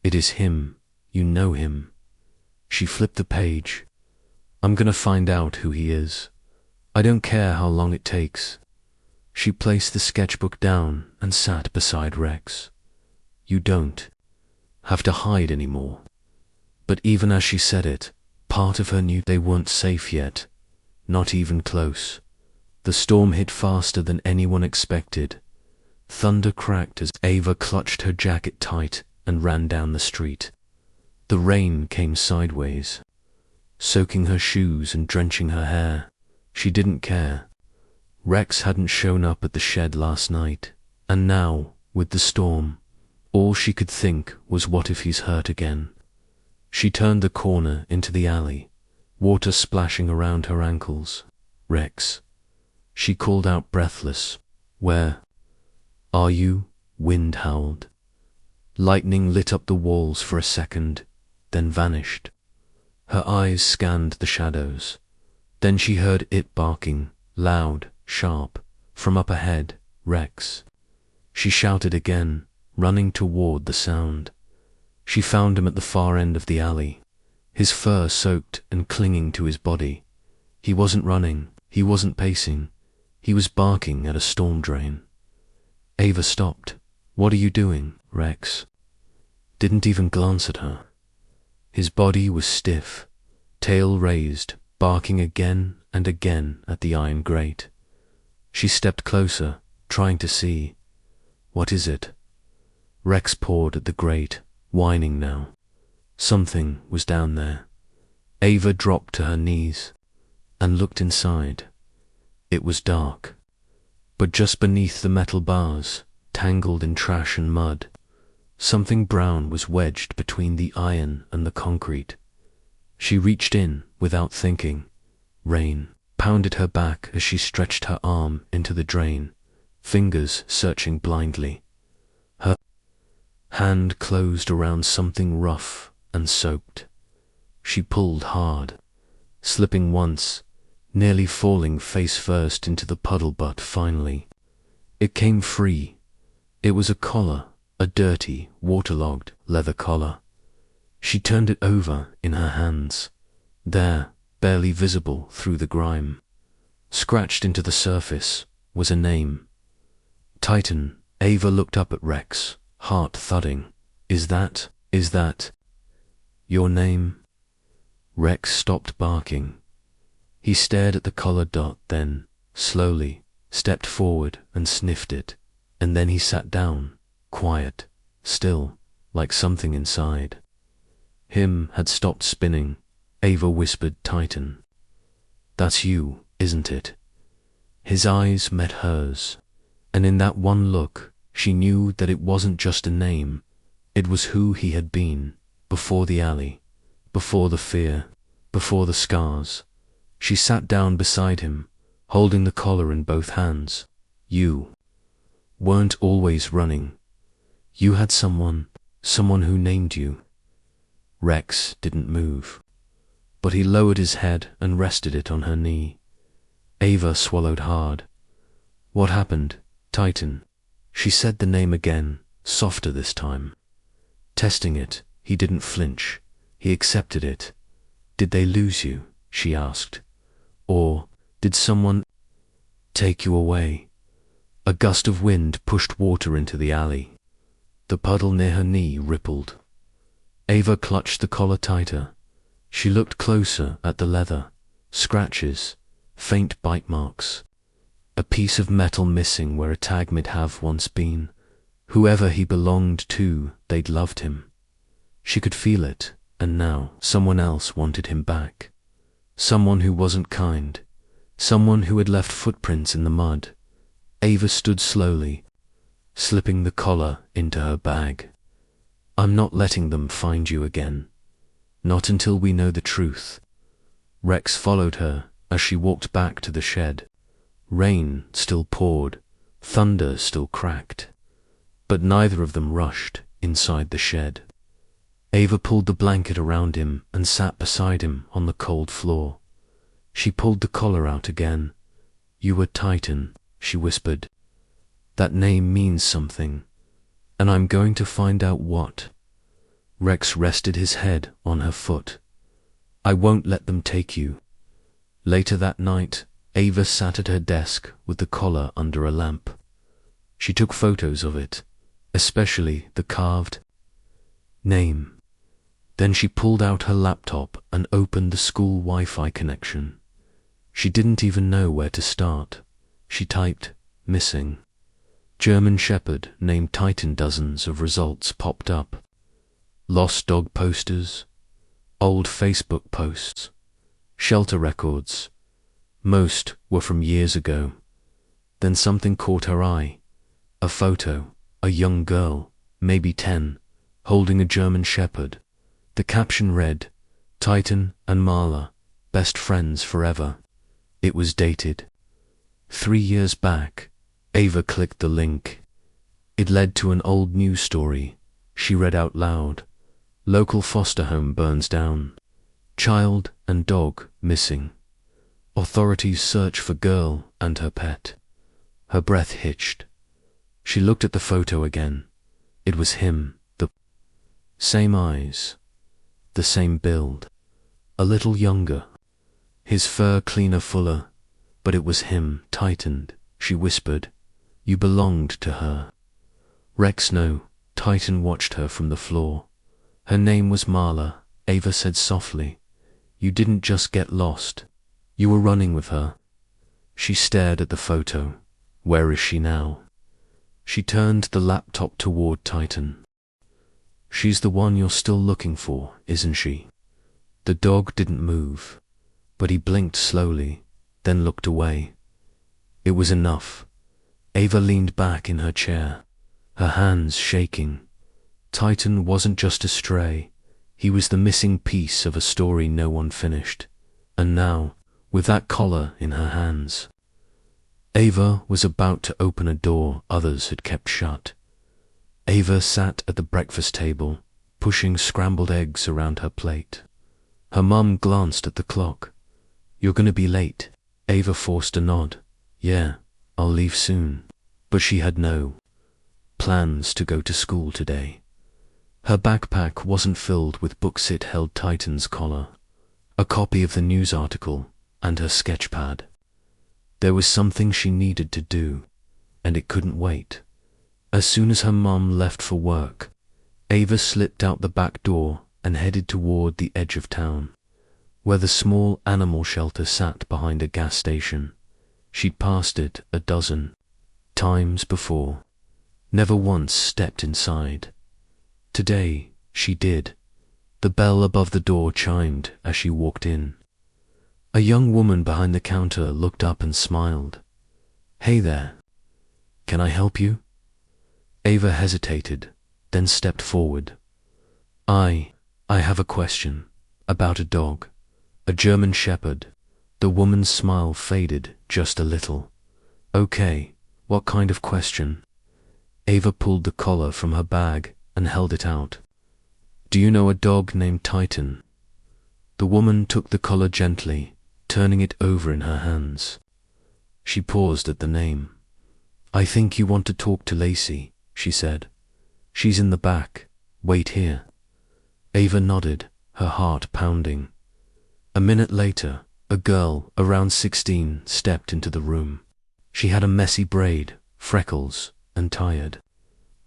Speaker 1: "It is him. You know him." She flipped the page. "I'm gonna find out who he is. I don't care how long it takes." She placed the sketchbook down and sat beside Rex. "You don't have to hide anymore." But even as she said it, part of her knew they weren't safe yet. Not even close. The storm hit faster than anyone expected. Thunder cracked as Ava clutched her jacket tight and ran down the street. The rain came sideways, soaking her shoes and drenching her hair. She didn't care. Rex hadn't shown up at the shed last night, and now, with the storm, all she could think was, what if he's hurt again? She turned the corner into the alley, water splashing around her ankles. "Rex," she called out, breathless. "Where are you?" Wind howled. Lightning lit up the walls for a second, then vanished. Her eyes scanned the shadows. Then she heard it barking, loud, sharp, from up ahead. "Rex." She shouted again, running toward the sound. She found him at the far end of the alley, his fur soaked and clinging to his body. He wasn't running, he wasn't pacing, he was barking at a storm drain. Ava stopped. "What are you doing, Rex?" Didn't even glance at her. His body was stiff, tail raised, barking again and again at the iron grate. She stepped closer, trying to see. "What is it?" Rex pawed at the grate, whining now. Something was down there. Ava dropped to her knees and looked inside. It was dark, but just beneath the metal bars, tangled in trash and mud, something brown was wedged between the iron and the concrete. She reached in without thinking. Rain pounded her back as she stretched her arm into the drain, fingers searching blindly. Her hand closed around something rough and soaked. She pulled hard, slipping once, nearly falling face first into the puddle, but finally it came free. It was a collar, a dirty, waterlogged leather collar. She turned it over in her hands. There, barely visible through the grime, scratched into the surface, was a name. Titan. Ava looked up at Rex, heart thudding. Is that your name?" Rex stopped barking. He stared at the collar dot, then, slowly, stepped forward and sniffed it, and then he sat down, quiet, still, like something inside him had stopped spinning. Ava whispered, "Titan. That's you, isn't it?" His eyes met hers, and in that one look, she knew that it wasn't just a name. It was who he had been, before the alley, before the fear, before the scars. She sat down beside him, holding the collar in both hands. "You weren't always running. You had someone who named you." Rex didn't move, but he lowered his head and rested it on her knee. Ava swallowed hard. "What happened, Titan?" She said the name again, softer this time. Testing it, he didn't flinch. He accepted it. "Did they lose you?" she asked. "Or did someone take you away?" A gust of wind pushed water into the alley. The puddle near her knee rippled. Ava clutched the collar tighter. She looked closer at the leather. Scratches, faint bite marks. A piece of metal missing where a tag might have once been. Whoever he belonged to, they'd loved him. She could feel it, and now someone else wanted him back. Someone who wasn't kind. Someone who had left footprints in the mud. Ava stood slowly, slipping the collar into her bag. "I'm not letting them find you again. Not until we know the truth." Rex followed her as she walked back to the shed. Rain still poured, thunder still cracked, but neither of them rushed inside the shed. Ava pulled the blanket around him and sat beside him on the cold floor. She pulled the collar out again. "You were Titan," she whispered. "That name means something, and I'm going to find out what." Rex rested his head on her foot. "I won't let them take you." Later that night, Ava sat at her desk with the collar under a lamp. She took photos of it, especially the carved name. Then she pulled out her laptop and opened the school Wi-Fi connection. She didn't even know where to start. She typed, "missing." German Shepherd named Titan. Dozens of results popped up. Lost dog posters, old Facebook posts, shelter records. Most were from years ago. Then something caught her eye. A photo, a young girl, maybe 10, holding a German Shepherd. The caption read, "Titan and Marla, best friends forever." It was dated 3 years back. Ava clicked the link. It led to an old news story. She read out loud. "Local foster home burns down. Child and dog missing. Authorities search for girl and her pet." Her breath hitched. She looked at the photo again. It was him, the same eyes, the same build, a little younger. His fur cleaner, fuller, but it was him, Titan. She whispered, "You belonged to her." Rex, no. Titan watched her from the floor. "Her name was Marla," Ava said softly. "You didn't just get lost. You were running with her." She stared at the photo. "Where is she now?" She turned the laptop toward Titan. "She's the one you're still looking for, isn't she?" The dog didn't move, but he blinked slowly, then looked away. It was enough. Ava leaned back in her chair, her hands shaking. Titan wasn't just a stray. He was the missing piece of a story no one finished. And now, with that collar in her hands, Ava was about to open a door others had kept shut. Ava sat at the breakfast table, pushing scrambled eggs around her plate. Her mum glanced at the clock. "You're going to be late." Ava forced a nod. "Yeah, I'll leave soon." But she had no plans to go to school today. Her backpack wasn't filled with books. It held Titan's collar, a copy of the news article, and her sketch pad. There was something she needed to do, and it couldn't wait. As soon as her mum left for work, Ava slipped out the back door and headed toward the edge of town, where the small animal shelter sat behind a gas station. She'd passed it a dozen times before, never once stepped inside. Today, she did. The bell above the door chimed as she walked in. A young woman behind the counter looked up and smiled. "Hey there. Can I help you?" Ava hesitated, then stepped forward. I have a question about a dog, a German Shepherd." The woman's smile faded just a little. "Okay, what kind of question?" Ava pulled the collar from her bag and held it out. "Do you know a dog named Titan?" The woman took the collar gently, turning it over in her hands. She paused at the name. "I think you want to talk to Lacey," she said. "She's in the back. Wait here." Ava nodded, her heart pounding. A minute later, a girl around 16 stepped into the room. She had a messy braid, freckles, and tired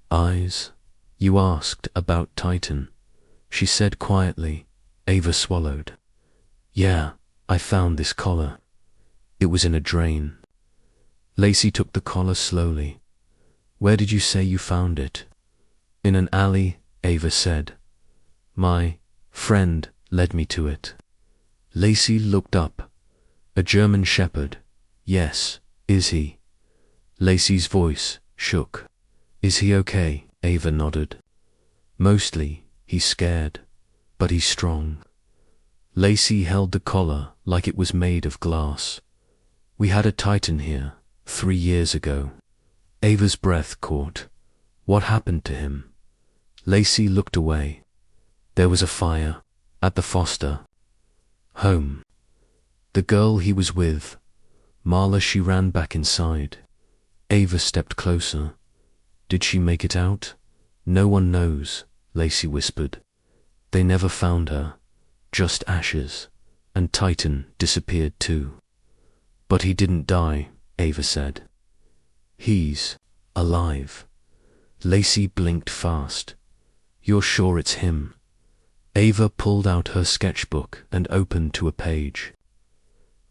Speaker 1: eyes. "You asked about Titan," she said quietly. Ava swallowed. "Yeah, I found this collar. It was in a drain." Lacey took the collar slowly. "Where did you say you found it?" "In an alley," Ava said. "My friend led me to it." Lacey looked up. "A German Shepherd. Yes, is he?" Lacey's voice shook. "Is he okay?" Ava nodded. "Mostly, he's scared, but he's strong." Lacey held the collar like it was made of glass. "We had a Titan here 3 years ago." Ava's breath caught. "What happened to him?" Lacey looked away. There was a fire at the Foster home. The girl he was with, Marla, she ran back inside. Ava stepped closer. Did she make it out? No one knows, Lacey whispered. They never found her, just ashes, and Titan disappeared too. But he didn't die, Ava said. He's alive. Lacey blinked fast. You're sure it's him? Ava pulled out her sketchbook and opened to a page.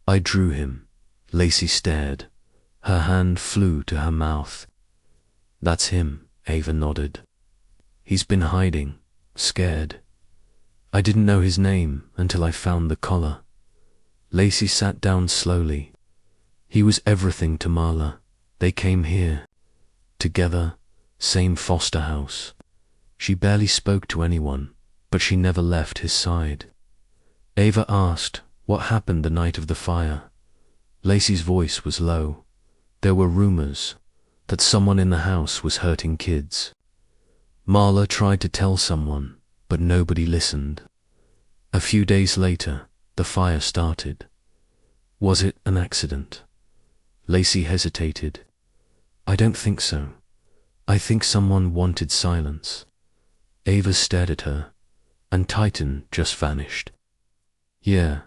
Speaker 1: I drew him. Lacey stared. Her hand flew to her mouth. That's him, Ava nodded. He's been hiding, scared. I didn't know his name until I found the collar. Lacey sat down slowly. He was everything to Marla. They came here. Together, same foster house. She barely spoke to anyone, but she never left his side. Ava asked what happened the night of the fire. Lacey's voice was low. There were rumors that someone in the house was hurting kids. Marla tried to tell someone, but nobody listened. A few days later, the fire started. Was it an accident? Lacey hesitated. I don't think so. I think someone wanted silence. Ava stared at her, and Titan just vanished. Yeah,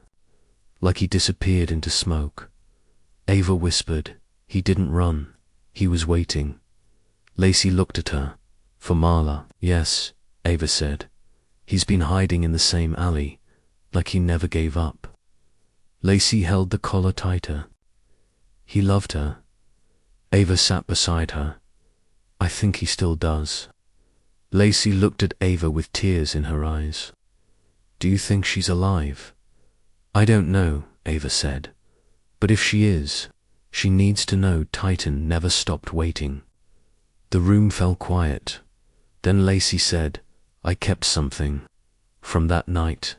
Speaker 1: like he disappeared into smoke. Ava whispered, he didn't run, he was waiting. Lacey looked at her. For Marla, yes, Ava said. He's been hiding in the same alley, like he never gave up. Lacey held the collar tighter. He loved her. Ava sat beside her. I think he still does. Lacey looked at Ava with tears in her eyes. Do you think she's alive? I don't know, Ava said. But if she is, she needs to know Titan never stopped waiting. The room fell quiet. Then Lacey said, I kept something from that night.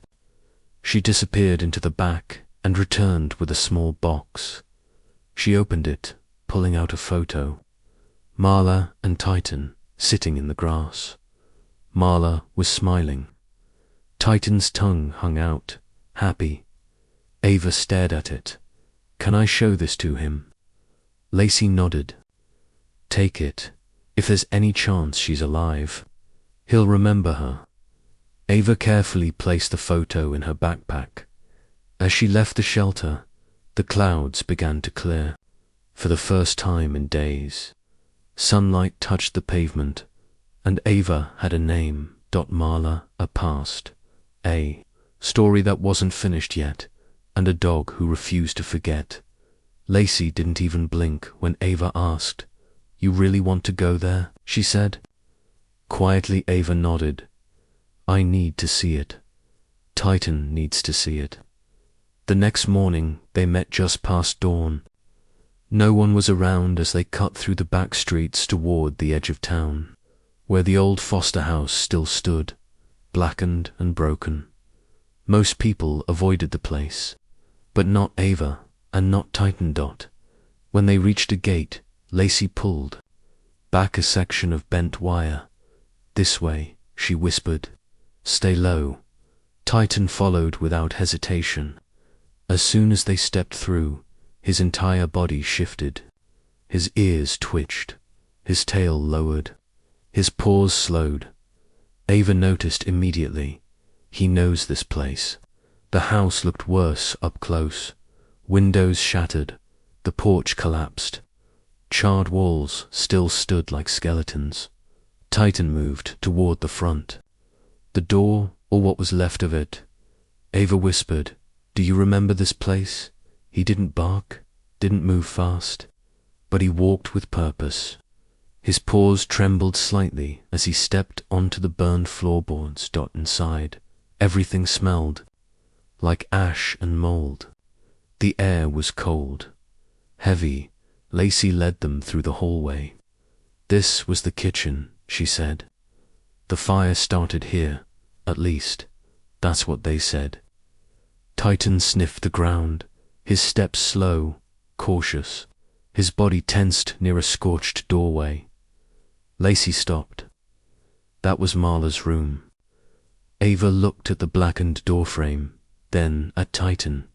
Speaker 1: She disappeared into the back and returned with a small box. She opened it, pulling out a photo. Marla and Titan sitting in the grass. Marla was smiling. Titan's tongue hung out, happy. Ava stared at it. Can I show this to him? Lacey nodded. Take it. If there's any chance she's alive, he'll remember her. Ava carefully placed the photo in her backpack. As she left the shelter, the clouds began to clear. For the first time in days, sunlight touched the pavement, and Ava had a name. Marla, a past, a story that wasn't finished yet, and a dog who refused to forget. Lacey didn't even blink when Ava asked, You really want to go there? She said. Quietly, Ava nodded. I need to see it. Titan needs to see it. The next morning, they met just past dawn. No one was around as they cut through the back streets toward the edge of town, where the old foster house still stood, blackened and broken. Most people avoided the place, but not Ava and not Titan. When they reached a gate, Lacey pulled back a section of bent wire. This way, she whispered. Stay low. Titan followed without hesitation. As soon as they stepped through, his entire body shifted. His ears twitched. His tail lowered. His paws slowed. Ava noticed immediately. He knows this place. The house looked worse up close. Windows shattered. The porch collapsed. Charred walls still stood like skeletons. Titan moved toward the front. The door, or what was left of it. Ava whispered, Do you remember this place? He didn't bark, didn't move fast, but he walked with purpose. His paws trembled slightly as he stepped onto the burned floorboards. Inside, everything smelled like ash and mold. The air was cold, heavy. Lacey led them through the hallway. This was the kitchen, she said. The fire started here, at least. That's what they said. Titan sniffed the ground, his steps slow, cautious, his body tensed near a scorched doorway. Lacey stopped. That was Marla's room. Ava looked at the blackened doorframe, then at Titan.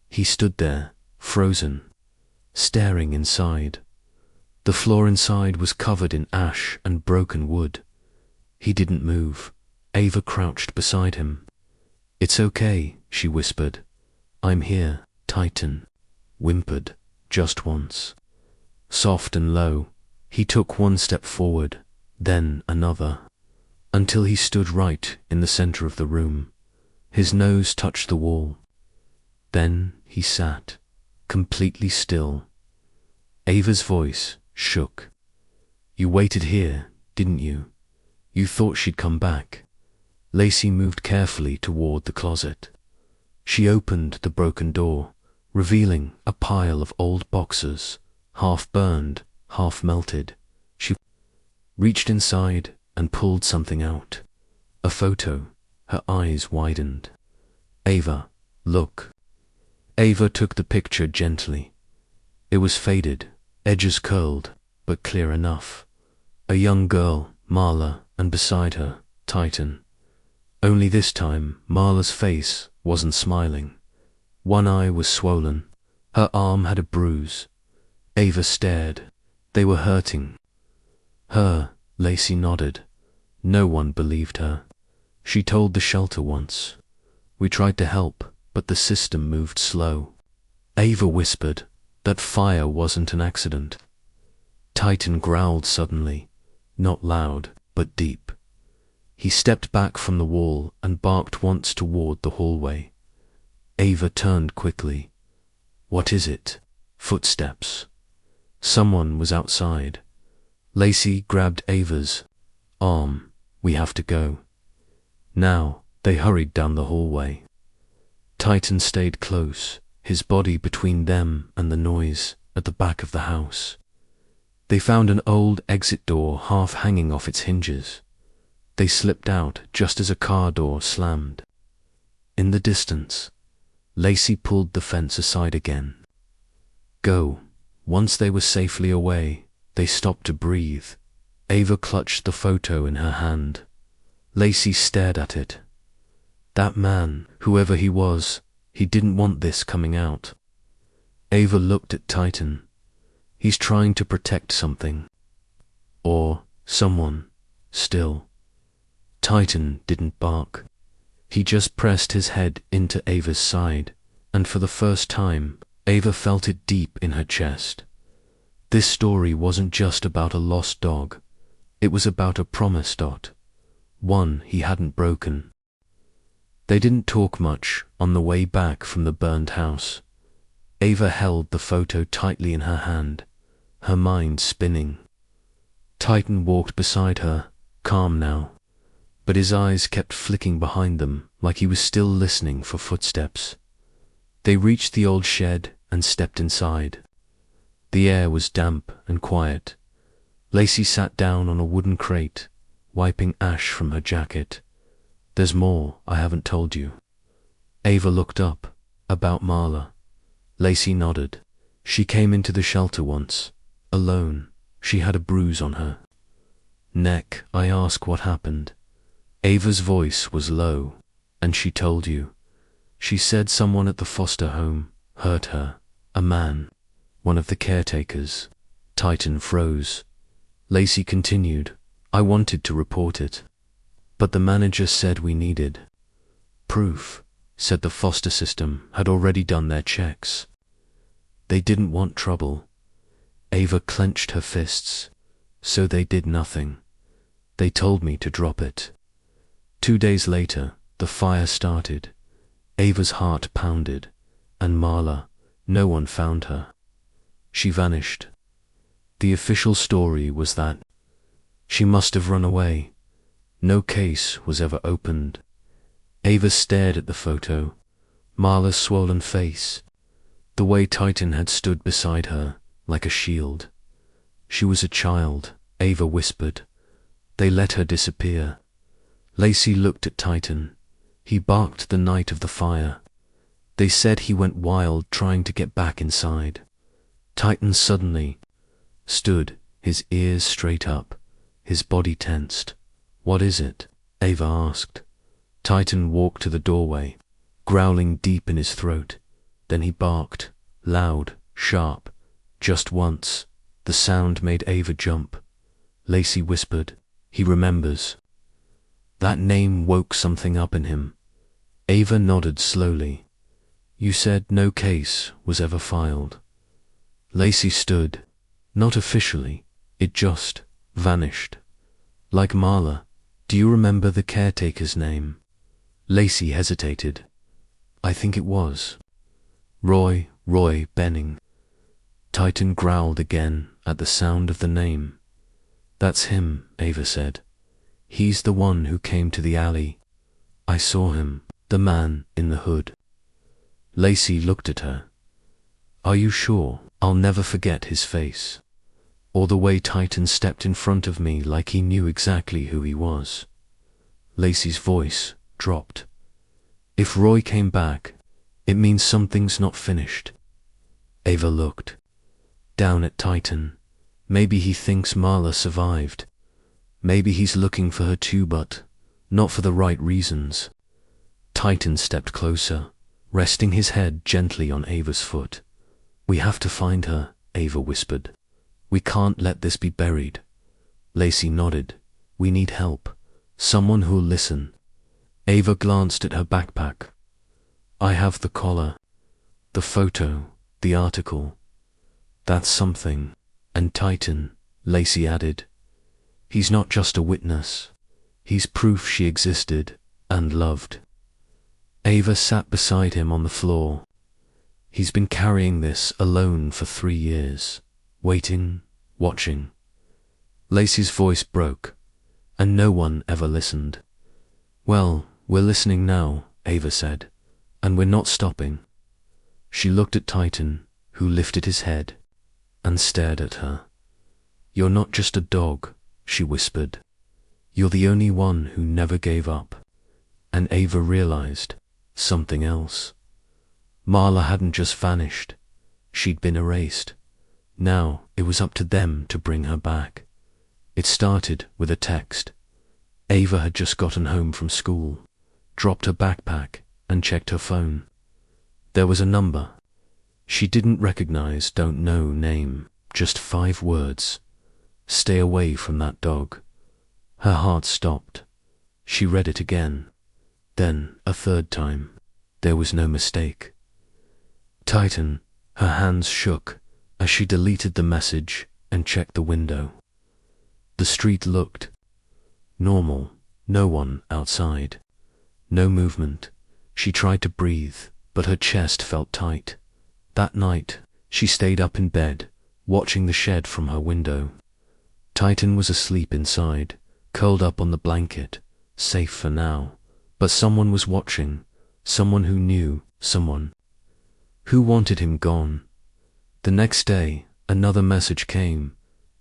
Speaker 1: He stood there, frozen, staring inside. The floor inside was covered in ash and broken wood. He didn't move. Ava crouched beside him. "It's okay," she whispered. "I'm here." Titan whimpered, just once. Soft and low, he took one step forward, then another, until he stood right in the center of the room. His nose touched the wall. Then he sat, completely still. Ava's voice shook. "You waited here, didn't you? You thought she'd come back." Lacey moved carefully toward the closet. She opened the broken door, revealing a pile of old boxes, half burned, half melted. She reached inside and pulled something out. A photo. Her eyes widened. "Ava, look." Ava took the picture gently. It was faded, edges curled, but clear enough. A young girl, Marla, and beside her, Titan. Only this time, Marla's face wasn't smiling. One eye was swollen. Her arm had a bruise. Ava stared. They were hurting. Her, Lacey nodded. No one believed her. She told the shelter once. "We tried to help, but the system moved slow." Ava whispered, "That fire wasn't an accident." Titan growled suddenly, not loud, but deep. He stepped back from the wall and barked once toward the hallway. Ava turned quickly. "What is it?" Footsteps. Someone was outside. Lacey grabbed Ava's arm. "We have to go." Now they hurried down the hallway. Titan stayed close, his body between them and the noise at the back of the house. They found an old exit door half hanging off its hinges. They slipped out just as a car door slammed. In the distance, Lacey pulled the fence aside again. "Go." Once they were safely away, they stopped to breathe. Ava clutched the photo in her hand. Lacey stared at it. That man, whoever he was, he didn't want this coming out. Ava looked at Titan. He's trying to protect something. Or someone, still. Titan didn't bark. He just pressed his head into Ava's side, and for the first time, Ava felt it deep in her chest. This story wasn't just about a lost dog. It was about a promise, one he hadn't broken. They didn't talk much on the way back from the burned house. Ava held the photo tightly in her hand, her mind spinning. Titan walked beside her, calm now, but his eyes kept flicking behind them like he was still listening for footsteps. They reached the old shed and stepped inside. The air was damp and quiet. Lacey sat down on a wooden crate, wiping ash from her jacket. "There's more I haven't told you." Ava looked up. "About Marla." Lacey nodded. "She came into the shelter once, alone. She had a bruise on her neck. I asked what happened. Ava's voice was low. "And she told you." "She said someone at the foster home hurt her. A man. One of the caretakers." Titan froze. Lacey continued. "I wanted to report it, but the manager said we needed proof. Said the foster system had already done their checks. They didn't want trouble." Ava clenched her fists. "So they did nothing. They told me to drop it." 2 days later, the fire started. Ava's heart pounded. And Marla, no one found her. She vanished. The official story was that she must have run away. No case was ever opened. Ava stared at the photo, Marla's swollen face, the way Titan had stood beside her like a shield. She was a child, Ava whispered. They let her disappear. Lacey looked at Titan. He barked the night of the fire. They said he went wild trying to get back inside. Titan suddenly stood, his ears straight up, his body tensed. "What is it?" Ava asked. Titan walked to the doorway, growling deep in his throat. Then he barked, loud, sharp. Just once, the sound made Ava jump. Lacey whispered, "He remembers." That name woke something up in him. Ava nodded slowly. "You said no case was ever filed." Lacey stood. "Not officially. It just vanished. Like Marla. Do you remember the caretaker's name?" Lacey hesitated. "I think it was Roy Benning." Titan growled again at the sound of the name. "That's him," Ava said. "He's the one who came to the alley. I saw him, the man in the hood." Lacey looked at her. "Are you sure?" "I'll never forget his face. Or the way Titan stepped in front of me like he knew exactly who he was." Lacey's voice dropped. "If Roy came back, it means something's not finished." Ava looked down at Titan. Maybe he thinks Marla survived. Maybe he's looking for her too, but not for the right reasons. Titan stepped closer, resting his head gently on Ava's foot. "We have to find her," Ava whispered. "We can't let this be buried." Lacey nodded. "We need help. Someone who'll listen." Ava glanced at her backpack. "I have the collar, the photo, the article. That's something. And Titan," Lacey added. "He's not just a witness. He's proof she existed and loved." Ava sat beside him on the floor. "He's been carrying this alone for 3 years, waiting, watching." Lacey's voice broke, and no one ever listened. "Well, we're listening now," Ava said, "and we're not stopping." She looked at Titan, who lifted his head and stared at her. "You're not just a dog," she whispered. "You're the only one who never gave up." And Ava realized something else. Marla hadn't just vanished. She'd been erased. Now it was up to them to bring her back. It started with a text. Ava had just gotten home from school, dropped her backpack, and checked her phone. There was a number. She didn't recognize, don't know name, just 5 words. "Stay away from that dog." Her heart stopped. She read it again. Then a 3rd time. There was no mistake. Titan, her hands shook as she deleted the message and checked the window. The street looked normal, no one outside, no movement. She tried to breathe, but her chest felt tight. That night, she stayed up in bed, watching the shed from her window. Titan was asleep inside, curled up on the blanket, safe for now. But someone was watching, someone who knew, someone who wanted him gone. The next day, another message came.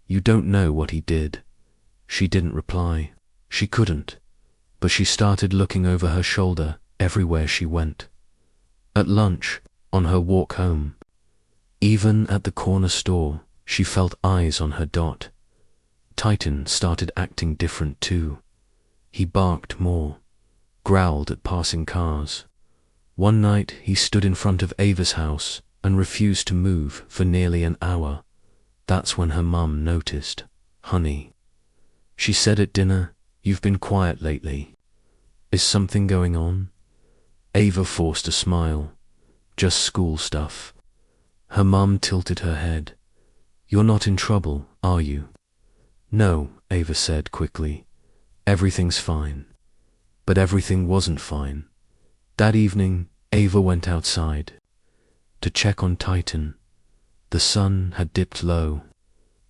Speaker 1: "You don't know what he did." She didn't reply. She couldn't. But she started looking over her shoulder everywhere she went. At lunch, on her walk home, even at the corner store, she felt eyes on her dot. Titan started acting different too. He barked more, growled at passing cars. One night he stood in front of Ava's house and refused to move for nearly an hour. That's when her mum noticed. "Honey," she said at dinner, "you've been quiet lately. Is something going on?" Ava forced a smile. "Just school stuff." Her mum tilted her head. "You're not in trouble, are you?" "No," Ava said quickly. "Everything's fine." But everything wasn't fine. That evening, Ava went outside to check on Titan. The sun had dipped low,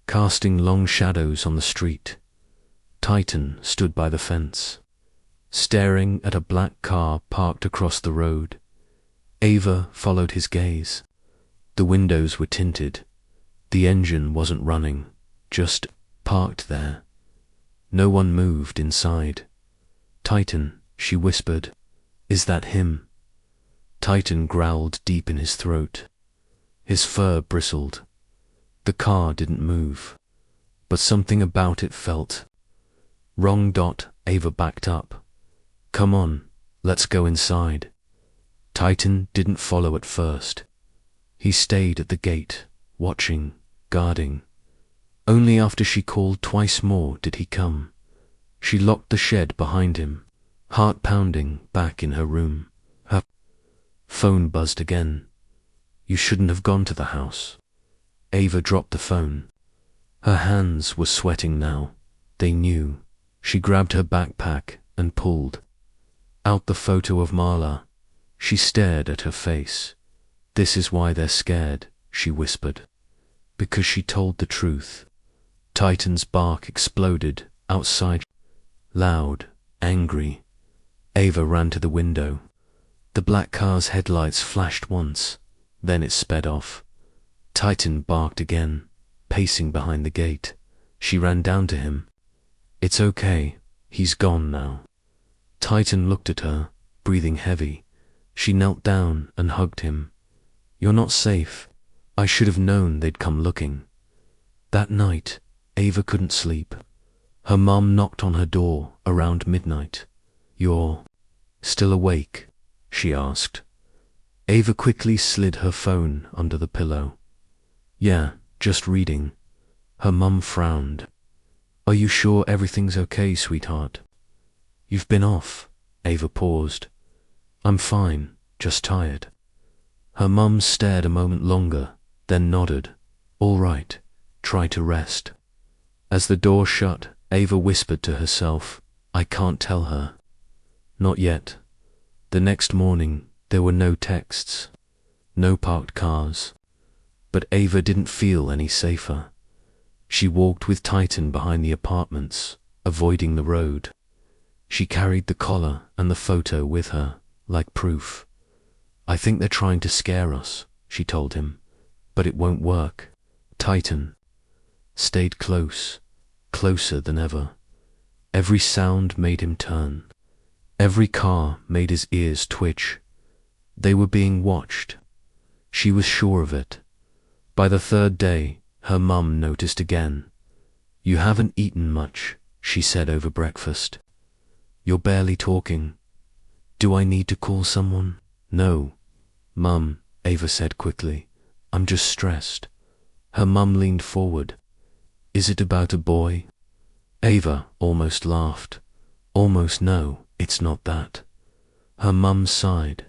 Speaker 1: casting long shadows on the street. Titan stood by the fence, staring at a black car parked across the road. Ava followed his gaze. The windows were tinted. The engine wasn't running, just parked there. No one moved inside. "Titan," she whispered, "is that him?" Titan growled deep in his throat. His fur bristled. The car didn't move, but something about it felt wrong. Ava backed up. "Come on," Let's go inside. Titan didn't follow at first. He stayed at the gate, watching, guarding. Only after she called twice more did he come. She locked the shed behind him, heart pounding, back in her room. Her phone buzzed again. You shouldn't have gone to the house. Ava dropped the phone. Her hands were sweating now. They knew. She grabbed her backpack and pulled out the photo of Marla. She stared at her face. This is why they're scared, she whispered. Because she told the truth. Titan's bark exploded outside. Loud, angry. Ava ran to the window. The black car's headlights flashed once, then it sped off. Titan barked again, pacing behind the gate. She ran down to him. It's okay, he's gone now. Titan looked at her, breathing heavy. She knelt down and hugged him. You're not safe. I should have known they'd come looking. That night, Ava couldn't sleep. Her mum knocked on her door around midnight. You're still awake? She asked. Ava quickly slid her phone under the pillow. Yeah, just reading. Her mum frowned. Are you sure everything's okay, sweetheart? You've been off. Ava paused. I'm fine, just tired. Her mum stared a moment longer, then nodded. All right, try to rest. As the door shut, Ava whispered to herself, I can't tell her. Not yet. The next morning, there were no texts, no parked cars. But Ava didn't feel any safer. She walked with Titan behind the apartments, avoiding the road. She carried the collar and the photo with her, like proof. I think they're trying to scare us, she told him, but it won't work. Titan stayed close, closer than ever. Every sound made him turn. Every car made his ears twitch. They were being watched. She was sure of it. By the third day, her mum noticed again. You haven't eaten much, she said over breakfast. You're barely talking. Do I need to call someone? No. Mum, Ava said quickly. I'm just stressed. Her mum leaned forward. Is it about a boy? Ava almost laughed. Almost no, it's not that. Her mum sighed.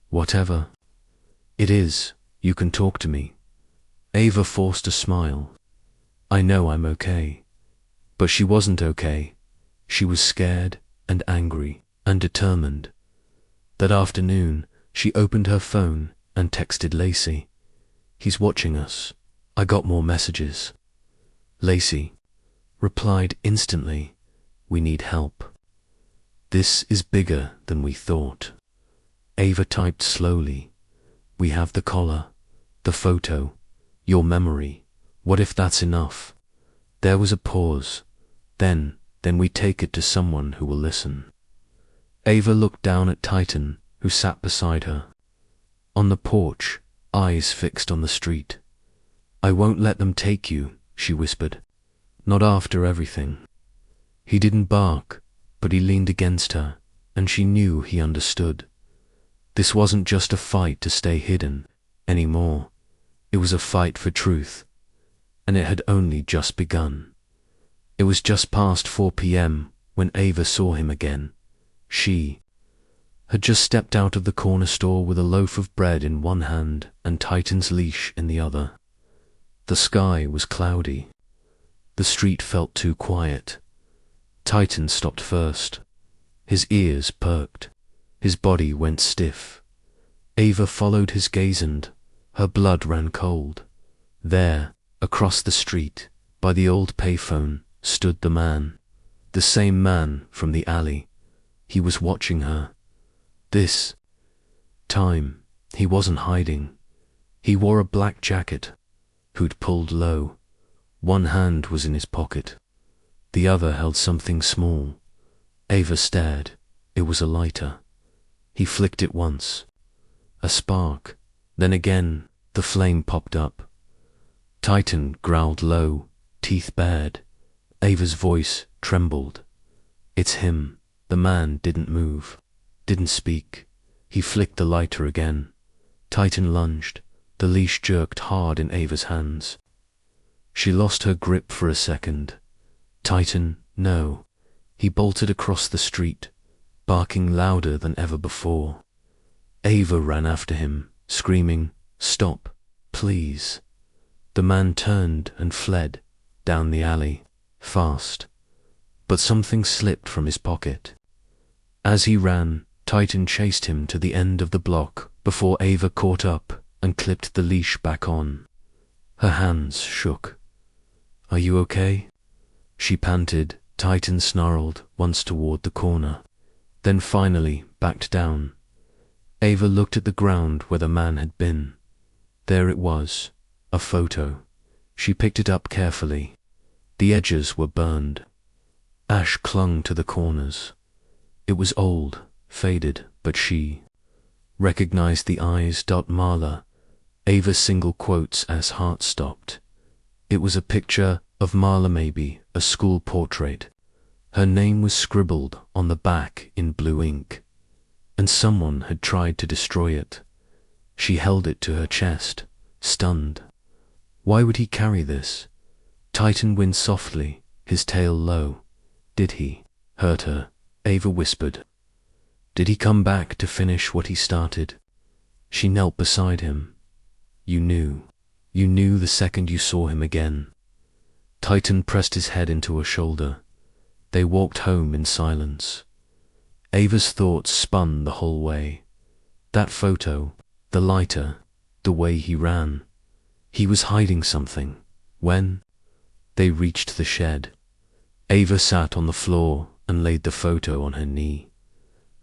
Speaker 1: Whatever. It is, you can talk to me. Ava forced a smile. I know I'm okay. But she wasn't okay. She was scared and angry and determined. That afternoon, she opened her phone and texted Lacey. He's watching us. I got more messages. Lacey replied instantly, we need help. This is bigger than we thought. Ava typed slowly. We have the collar, the photo, your memory. What if that's enough? There was a pause. Then we take it to someone who will listen. Ava looked down at Titan, who sat beside her. On the porch, eyes fixed on the street. I won't let them take you, she whispered. Not after everything. He didn't bark, but he leaned against her, and she knew he understood. This wasn't just a fight to stay hidden anymore. It was a fight for truth, and it had only just begun. It was just past 4 p.m. when Ava saw him again. She had just stepped out of the corner store with a loaf of bread in one hand and Titan's leash in the other. The sky was cloudy. The street felt too quiet. Titan stopped first. His ears perked. His body went stiff. Ava followed his gaze and her blood ran cold. There, across the street, by the old payphone, stood the man. The same man from the alley. He was watching her. This time, he wasn't hiding. He wore a black jacket, hood pulled low. One hand was in his pocket. The other held something small. Ava stared. It was a lighter. He flicked it once. A spark. Then again, the flame popped up. Titan growled low, teeth bared. Ava's voice trembled. It's him. The man didn't move. didn't speak. He flicked the lighter again. Titan lunged. The leash jerked hard in Ava's hands. She lost her grip for a second. Titan, no. He bolted across the street, barking louder than ever before. Ava ran after him, screaming, "Stop, please." The man turned and fled, down the alley, fast. But something slipped from his pocket. As he ran, Titan chased him to the end of the block before Ava caught up and clipped the leash back on. Her hands shook. "Are you okay?" She panted. Titan snarled once toward the corner, then finally backed down. Ava looked at the ground where the man had been. There it was, a photo. She picked it up carefully. The edges were burned. Ash clung to the corners. It was old, faded, but she recognized the eyes. Marla. Ava single quotes as heart stopped. It was a picture of Marla, maybe a school portrait. Her name was scribbled on the back in blue ink, and someone had tried to destroy it. She held it to her chest, stunned. Why would he carry this? Titan winced softly, his tail low. Did he hurt her? Ava whispered. Did he come back to finish what he started? She knelt beside him. You knew the second you saw him again. Titan pressed his head into her shoulder. They walked home in silence. Ava's thoughts spun the whole way. That photo, the lighter, the way he ran. He was hiding something. When? They reached the shed. Ava sat on the floor and laid the photo on her knee.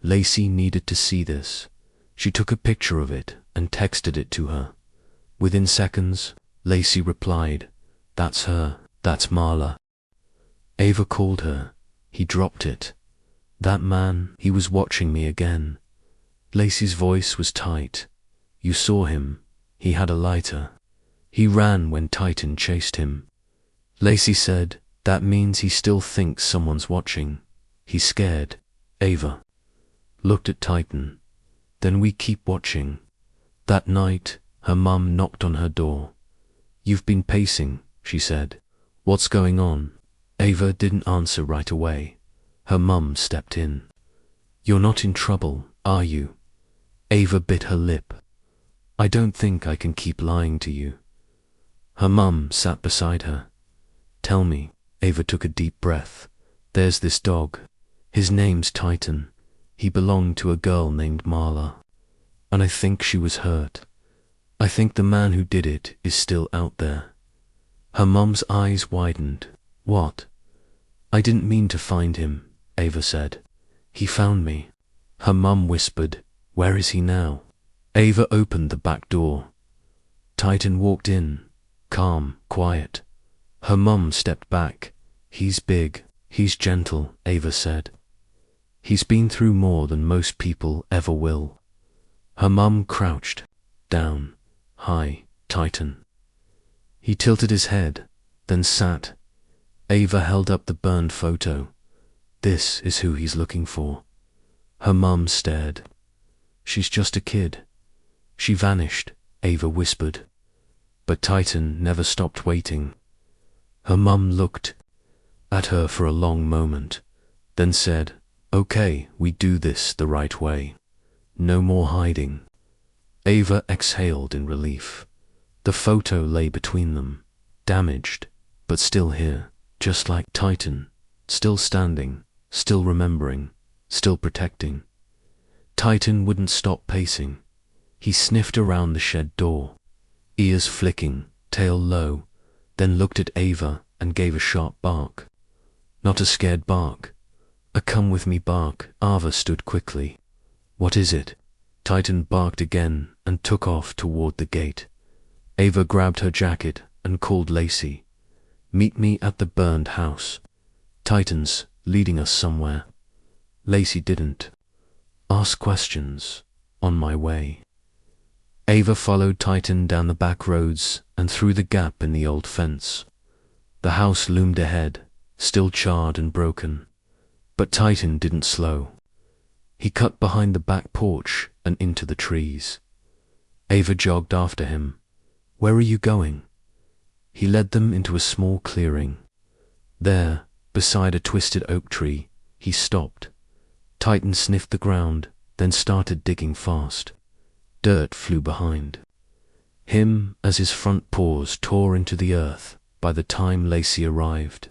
Speaker 1: Lacey needed to see this. She took a picture of it and texted it to her. Within seconds, Lacey replied, "That's her, that's Marla." Ava called her. He dropped it. That man, he was watching me again. Lacey's voice was tight. You saw him. He had a lighter. He ran when Titan chased him. Lacey said, that means he still thinks someone's watching. He's scared. Ava looked at Titan. Then we keep watching. That night, her mum knocked on her door. You've been pacing, she said. What's going on? Ava didn't answer right away. Her mum stepped in. You're not in trouble, are you? Ava bit her lip. I don't think I can keep lying to you. Her mum sat beside her. Tell me. Ava took a deep breath. There's this dog. His name's Titan. He belonged to a girl named Marla. And I think she was hurt. I think the man who did it is still out there. Her mum's eyes widened. What? I didn't mean to find him, Ava said. He found me. Her mum whispered, where is he now? Ava opened the back door. Titan walked in, calm, quiet. Her mum stepped back. He's big, he's gentle, Ava said. He's been through more than most people ever will. Her mum crouched, down, high, Titan. He tilted his head, then sat. Ava held up the burned photo. This is who he's looking for. Her mum stared. She's just a kid. She vanished, Ava whispered. But Titan never stopped waiting. Her mum looked at her for a long moment, then said, okay, we do this the right way. No more hiding. Ava exhaled in relief. The photo lay between them, damaged, but still here, just like Titan, still standing, still remembering, still protecting. Titan wouldn't stop pacing. He sniffed around the shed door, ears flicking, tail low, then looked at Ava and gave a sharp bark. Not a scared bark, a come-with-me bark. Ava stood quickly. What is it? Titan barked again and took off toward the gate. Ava grabbed her jacket and called Lacey. Meet me at the burned house. Titan's leading us somewhere. Lacey didn't ask questions. On my way. Ava followed Titan down the back roads and through the gap in the old fence. The house loomed ahead, still charred and broken. But Titan didn't slow. He cut behind the back porch and into the trees. Ava jogged after him. Where are you going? He led them into a small clearing. There, beside a twisted oak tree, he stopped. Titan sniffed the ground, then started digging fast. Dirt flew behind him as his front paws tore into the earth by the time Lacey arrived.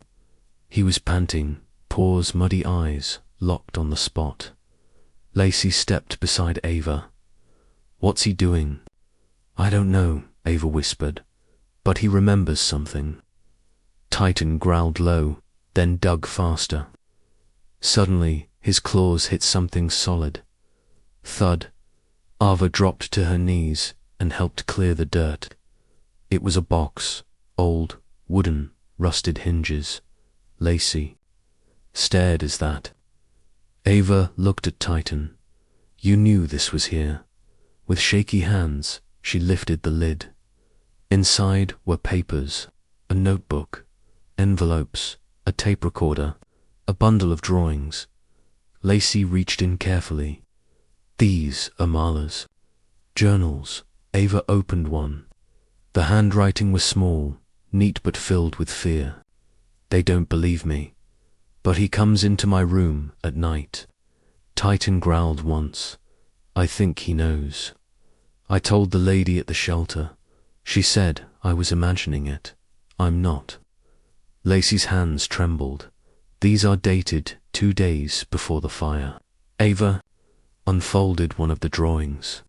Speaker 1: He was panting, paws muddy, eyes locked on the spot. Lacey stepped beside Ava. What's he doing? I don't know, Ava whispered, but he remembers something. Titan growled low, then dug faster. Suddenly, his claws hit something solid. Thud. Ava dropped to her knees and helped clear the dirt. It was a box, old, wooden, rusted hinges. Lacey stared as that. Ava looked at Titan. You knew this was here. With shaky hands, she lifted the lid. Inside were papers, a notebook, envelopes, a tape recorder, a bundle of drawings. Lacey reached in carefully. These are Marla's journals. Ava opened one. The handwriting was small, neat but filled with fear. They don't believe me, but he comes into my room at night. Titan growled once. I think he knows. I told the lady at the shelter. She said I was imagining it. I'm not. Lacey's hands trembled. These are dated 2 days before the fire. Ava unfolded one of the drawings.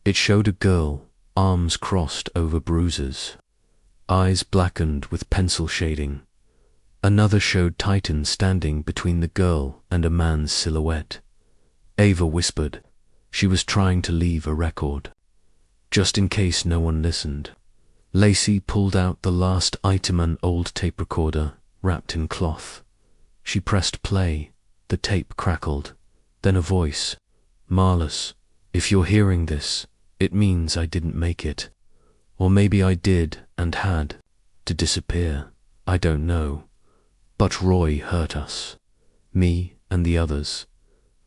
Speaker 1: It showed a girl, arms crossed over bruises, eyes blackened with pencil shading. Another showed Titan standing between the girl and a man's silhouette. Ava whispered. She was trying to leave a record, just in case no one listened. Lacey pulled out the last item, an old tape recorder wrapped in cloth. She pressed play. The tape crackled. Then a voice. Marlis, if you're hearing this, it means I didn't make it. Or maybe I did and had to disappear. I don't know. But Roy hurt us. Me and the others.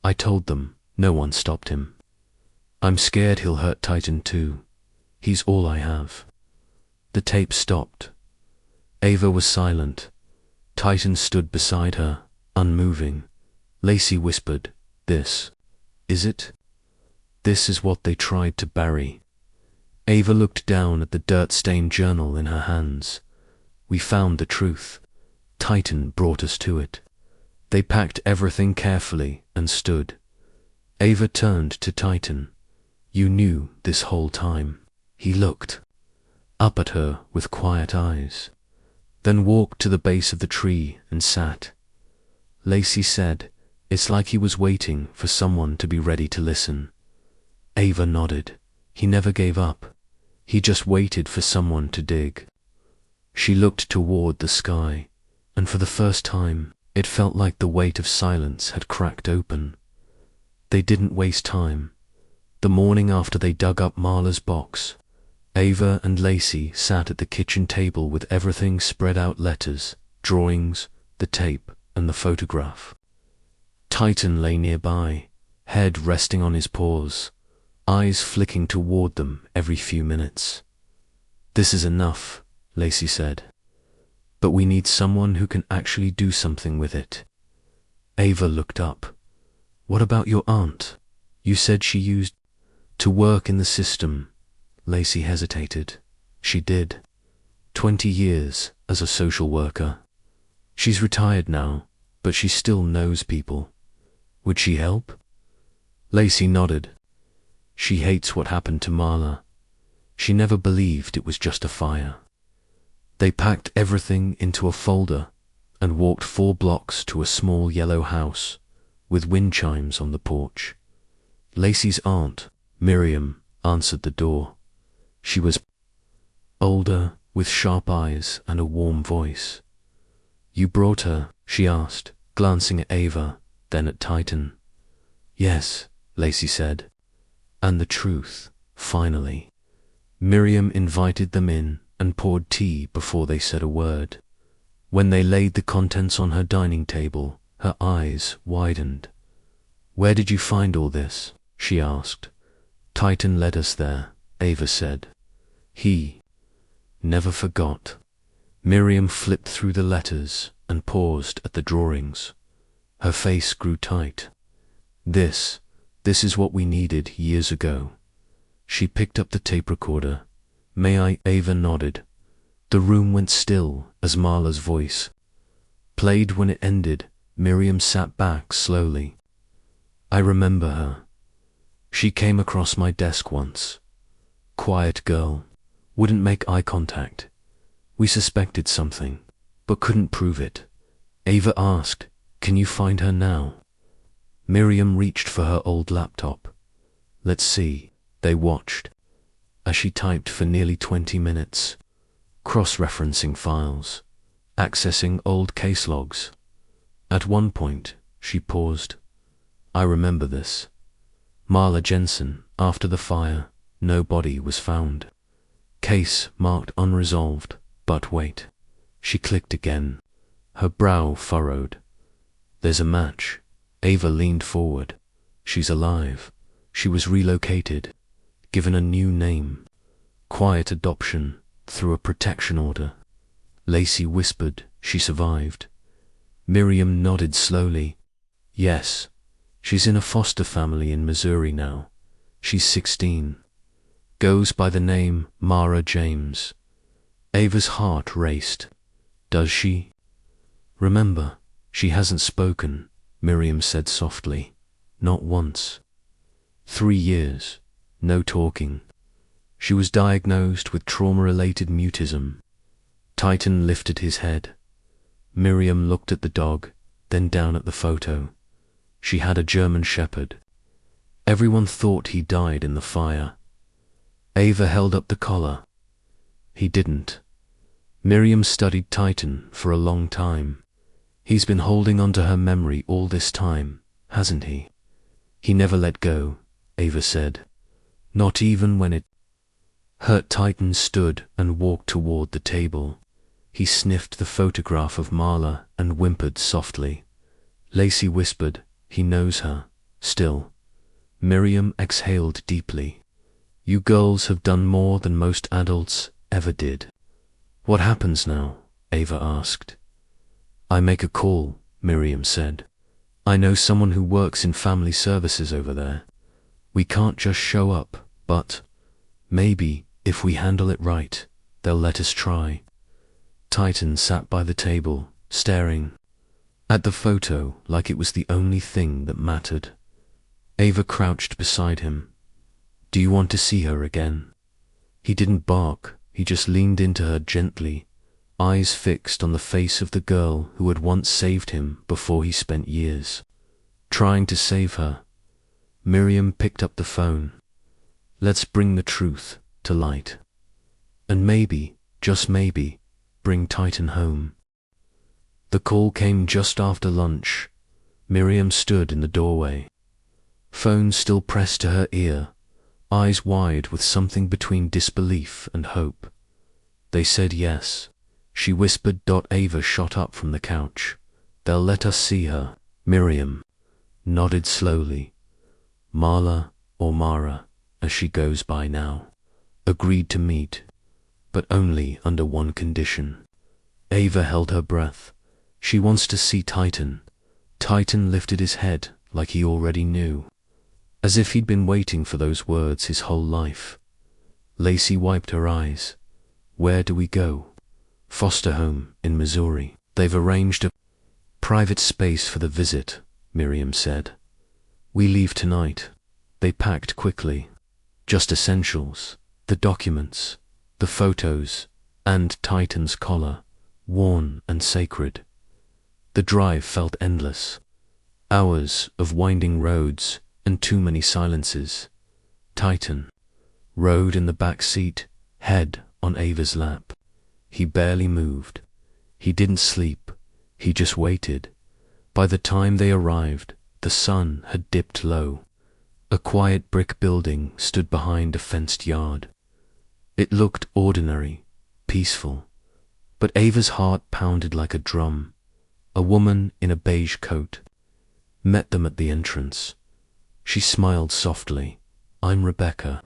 Speaker 1: I told them. No one stopped him. I'm scared he'll hurt Titan too. He's all I have. The tape stopped. Ava was silent. Titan stood beside her, unmoving. Lacey whispered, This, is it? This is what they tried to bury. Ava looked down at the dirt-stained journal in her hands. We found the truth. Titan brought us to it. They packed everything carefully and stood. Ava turned to Titan. You knew this whole time. He looked up at her with quiet eyes, then walked to the base of the tree and sat. Lacey said, It's like he was waiting for someone to be ready to listen. Ava nodded. He never gave up. He just waited for someone to dig. She looked toward the sky, and for the first time, it felt like the weight of silence had cracked open. They didn't waste time. The morning after they dug up Marla's box, Ava and Lacey sat at the kitchen table with everything spread out, letters, drawings, the tape, and the photograph. Titan lay nearby, head resting on his paws, eyes flicking toward them every few minutes. This is enough, Lacey said. But we need someone who can actually do something with it. Ava looked up. What about your aunt? You said she used to work in the system. Lacey hesitated. She did. 20 years as a social worker. She's retired now, but she still knows people. Would she help? Lacey nodded. She hates what happened to Marla. She never believed it was just a fire. They packed everything into a folder and walked 4 blocks to a small yellow house with wind chimes on the porch. Lacey's aunt, Miriam, answered the door. She was older, with sharp eyes and a warm voice. You brought her? She asked, glancing at Ava, then at Titan. Yes, Lacey said. And the truth, finally. Miriam invited them in and poured tea before they said a word. When they laid the contents on her dining table, her eyes widened. Where did you find all this? She asked. Titan led us there, Ava said. He never forgot. Miriam flipped through the letters and paused at the drawings. Her face grew tight. This is what we needed years ago. She picked up the tape recorder. May I? Ava nodded. The room went still as Marla's voice played. When it ended, Miriam sat back slowly. I remember her. She came across my desk once. Quiet girl, wouldn't make eye contact. We suspected something, but couldn't prove it. Ava asked, can you find her now? Miriam reached for her old laptop. Let's see. They watched as she typed for nearly 20 minutes, cross-referencing files, accessing old case logs. At one point, she paused. I remember this. Marla Jensen, after the fire, no body was found. Case marked unresolved, but wait. She clicked again. Her brow furrowed. There's a match. Ava leaned forward. She's alive. She was relocated, given a new name. Quiet adoption through a protection order. Lacey whispered she survived. Miriam nodded slowly. Yes, she's in a foster family in Missouri now. She's 16. Goes by the name Mara James. Ava's heart raced. Does she? Remember, she hasn't spoken, Miriam said softly. Not once. 3 years. No talking. She was diagnosed with trauma-related mutism. Titan lifted his head. Miriam looked at the dog, then down at the photo. She had a German shepherd. Everyone thought he died in the fire. Ava held up the collar. He didn't. Miriam studied Titan for a long time. He's been holding onto her memory all this time, hasn't he? He never let go, Ava said. Not even when it hurt. Titan stood and walked toward the table. He sniffed the photograph of Marla and whimpered softly. Lacey whispered, he knows her, still. Miriam exhaled deeply. You girls have done more than most adults ever did. What happens now? Ava asked. I make a call, Miriam said. I know someone who works in family services over there. We can't just show up, but maybe, if we handle it right, they'll let us try. Titan sat by the table, staring at the photo like it was the only thing that mattered. Ava crouched beside him. Do you want to see her again? He didn't bark, he just leaned into her gently, eyes fixed on the face of the girl who had once saved him before he spent years trying to save her. Miriam picked up the phone. Let's bring the truth to light. And maybe, just maybe, bring Titan home. The call came just after lunch. Miriam stood in the doorway. Phone still pressed to her ear, eyes wide with something between disbelief and hope. They said yes. She whispered. Ava shot up from the couch. They'll let us see her. Miriam nodded slowly. Marla, or Mara, as she goes by now, agreed to meet, but only under one condition. Ava held her breath. She wants to see Titan. Titan lifted his head like he already knew, as if he'd been waiting for those words his whole life. Lacey wiped her eyes. Where do we go? Foster home in Missouri. They've arranged a private space for the visit, Miriam said. We leave tonight. They packed quickly. Just essentials, the documents, the photos, and Titan's collar, worn and sacred. The drive felt endless. Hours of winding roads and too many silences. Titan rode in the back seat, head on Ava's lap. He barely moved. He didn't sleep. He just waited. By the time they arrived, the sun had dipped low. A quiet brick building stood behind a fenced yard. It looked ordinary, peaceful, but Ava's heart pounded like a drum. A woman in a beige coat met them at the entrance. She smiled softly. I'm Rebecca,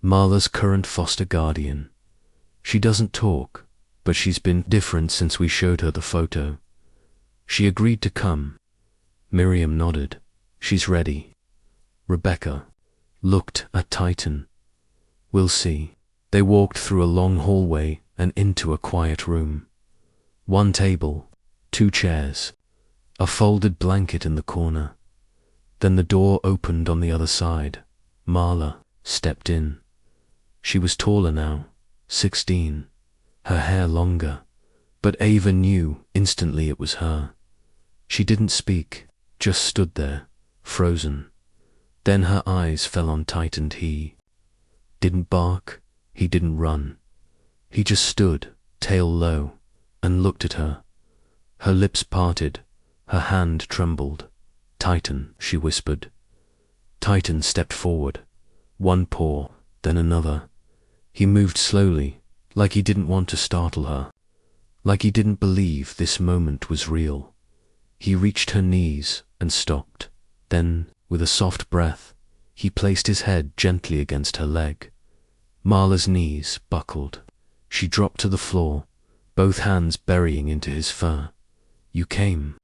Speaker 1: Marla's current foster guardian. She doesn't talk, but she's been different since we showed her the photo. She agreed to come. Miriam nodded. She's ready. Rebecca looked at Titan. We'll see. They walked through a long hallway and into a quiet room. One table, 2 chairs, a folded blanket in the corner. Then the door opened on the other side. Marla stepped in. She was taller now, 16, her hair longer, but Ava knew instantly it was her. She didn't speak, just stood there, frozen. Then her eyes fell on Titan. He didn't bark, he didn't run. He just stood, tail low, and looked at her. Her lips parted, her hand trembled. Titan, she whispered. Titan stepped forward, one paw, then another. He moved slowly, like he didn't want to startle her, like he didn't believe this moment was real. He reached her knees and stopped. Then, with a soft breath, he placed his head gently against her leg. Marla's knees buckled. She dropped to the floor, both hands burying into his fur. You came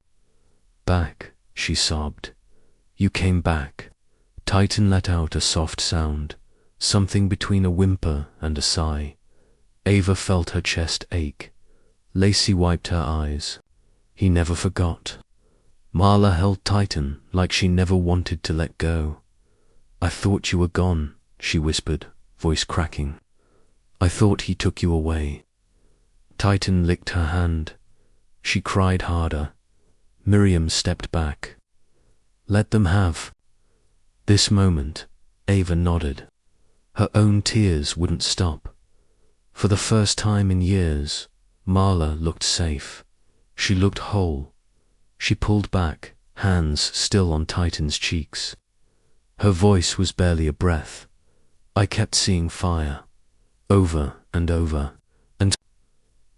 Speaker 1: back, she sobbed. You came back. Titan let out a soft sound, something between a whimper and a sigh. Ava felt her chest ache. Lacey wiped her eyes. He never forgot. Marla held Titan like she never wanted to let go. I thought you were gone, she whispered, voice cracking. I thought he took you away. Titan licked her hand. She cried harder. Miriam stepped back. Let them have. This moment, Ava nodded. Her own tears wouldn't stop. For the first time in years, Marla looked safe. She looked whole. She pulled back, hands still on Titan's cheeks. Her voice was barely a breath. I kept seeing fire, over and over, and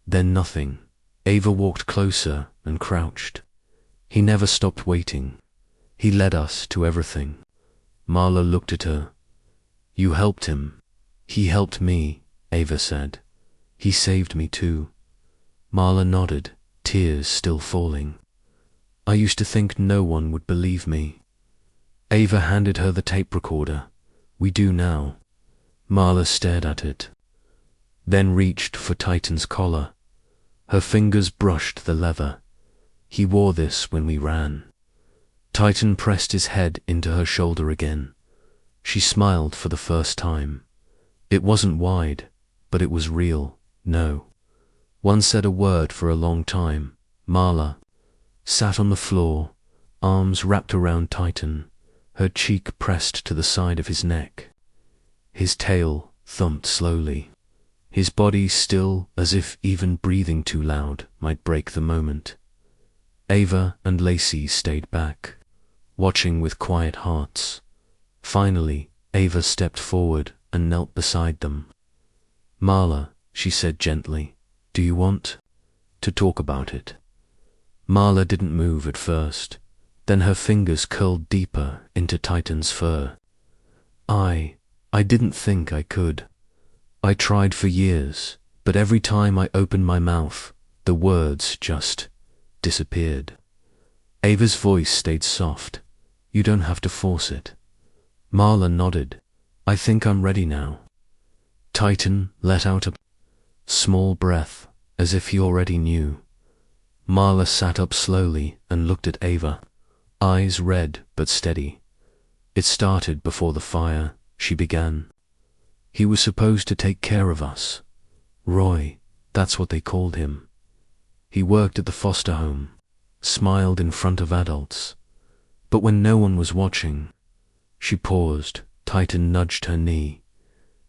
Speaker 1: then nothing. Ava walked closer and crouched. He never stopped waiting. He led us to everything. Marla looked at her. You helped him. He helped me, Ava said. He saved me too. Marla nodded, tears still falling. I used to think no one would believe me. Ava handed her the tape recorder. We do now. Marla stared at it, then reached for Titan's collar. Her fingers brushed the leather. He wore this when we ran. Titan pressed his head into her shoulder again. She smiled for the first time. It wasn't wide, but it was real. No one said a word for a long time. Marla sat on the floor, arms wrapped around Titan, her cheek pressed to the side of his neck. His tail thumped slowly, his body still as if even breathing too loud might break the moment. Ava and Lacey stayed back, watching with quiet hearts. Finally, Ava stepped forward and knelt beside them. Marla, she said gently, do you want to talk about it? Marla didn't move at first, then her fingers curled deeper into Titan's fur. I didn't think I could. I tried for years, but every time I opened my mouth, the words just disappeared. Ava's voice stayed soft. You don't have to force it. Marla nodded. I think I'm ready now. Titan let out a small breath, as if he already knew. Marla sat up slowly and looked at Ava, eyes red but steady. It started before the fire, she began. He was supposed to take care of us. Roy, that's what they called him. He worked at the foster home, smiled in front of adults. But when no one was watching, she paused. Titan nudged her knee.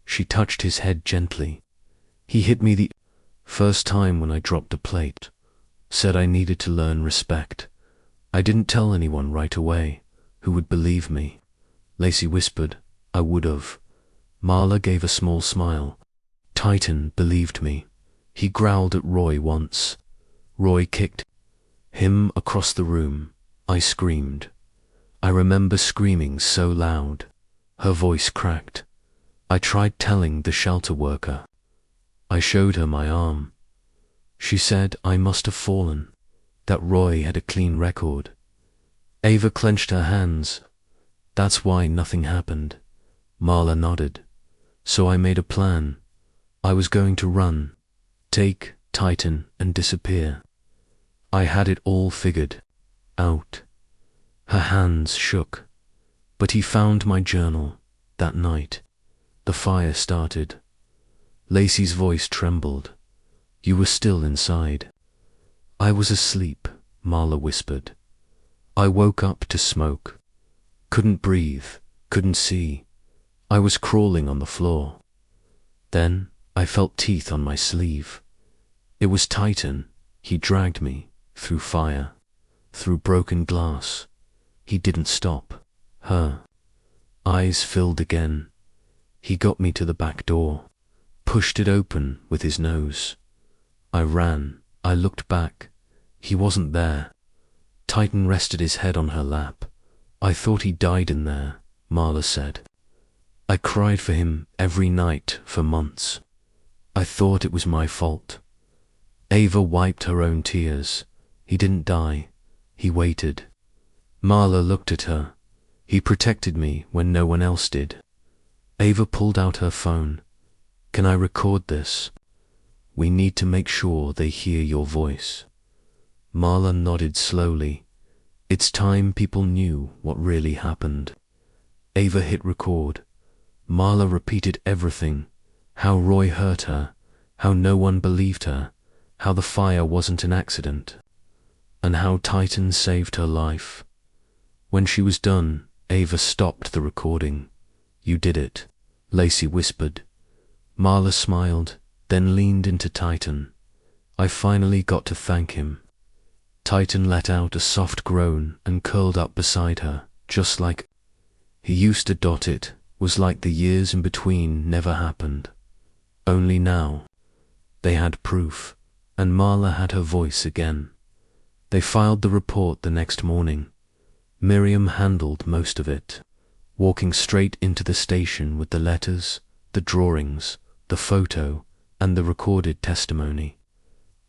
Speaker 1: She touched his head gently. He hit me the first time when I dropped a plate. Said I needed to learn respect. I didn't tell anyone right away. Who would believe me? Lacey whispered, I would've. Marla gave a small smile. Titan believed me. He growled at Roy once. Roy kicked him across the room. I screamed. I remember screaming so loud. Her voice cracked. I tried telling the shelter worker. I showed her my arm. She said I must have fallen, that Roy had a clean record. Ava clenched her hands. That's why nothing happened. Marla nodded. So I made a plan. I was going to run, take Titan and disappear. I had it all figured out. Her hands shook. But he found my journal that night. The fire started. Lacey's voice trembled. You were still inside. I was asleep, Marla whispered. I woke up to smoke. Couldn't breathe, couldn't see. I was crawling on the floor. Then I felt teeth on my sleeve. It was Titan. He dragged me through fire, through broken glass. He didn't stop. Her eyes filled again. He got me to the back door, pushed it open with his nose. I ran. I looked back. He wasn't there. Titan rested his head on her lap. I thought he died in there, Marla said. I cried for him every night for months. I thought it was my fault. Ava wiped her own tears. He didn't die. He waited. Marla looked at her. He protected me when no one else did. Ava pulled out her phone. Can I record this? We need to make sure they hear your voice. Marla nodded slowly. It's time people knew what really happened. Ava hit record. Marla repeated everything. How Roy hurt her, how no one believed her, how the fire wasn't an accident, and how Titan saved her life. When she was done, Ava stopped the recording. You did it, Lacey whispered. Marla smiled, then leaned into Titan. I finally got to thank him. Titan let out a soft groan and curled up beside her, just like he used to. It was like the years in between never happened. Only now, they had proof, and Marla had her voice again. They filed the report the next morning. Miriam handled most of it, walking straight into the station with the letters, the drawings, the photo, and the recorded testimony.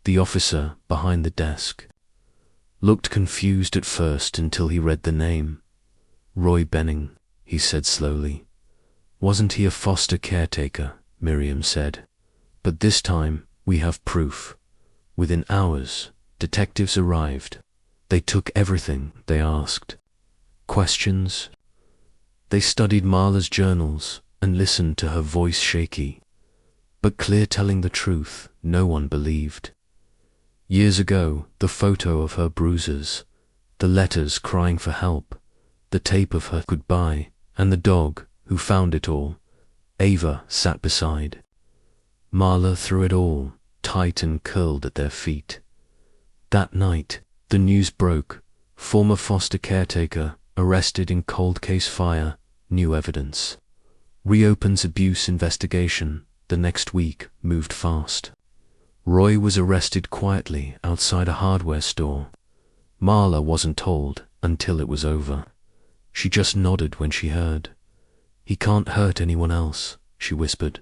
Speaker 1: The officer behind the desk looked confused at first until he read the name. Roy Benning, he said slowly. Wasn't he a foster caretaker? Miriam said. But this time we have proof. Within hours, detectives arrived. They took everything they asked. Questions. They studied Marla's journals and listened to her voice shaky, but clear, telling the truth no one believed. Years ago, the photo of her bruises, the letters crying for help, the tape of her goodbye, and the dog who found it all. Ava sat beside. Marla threw it all, tight and curled at their feet. That night, the news broke. Former foster caretaker arrested in cold case fire, new evidence. Reopens abuse investigation. The next week moved fast. Roy was arrested quietly outside a hardware store. Marla wasn't told until it was over. She just nodded when she heard. He can't hurt anyone else, she whispered.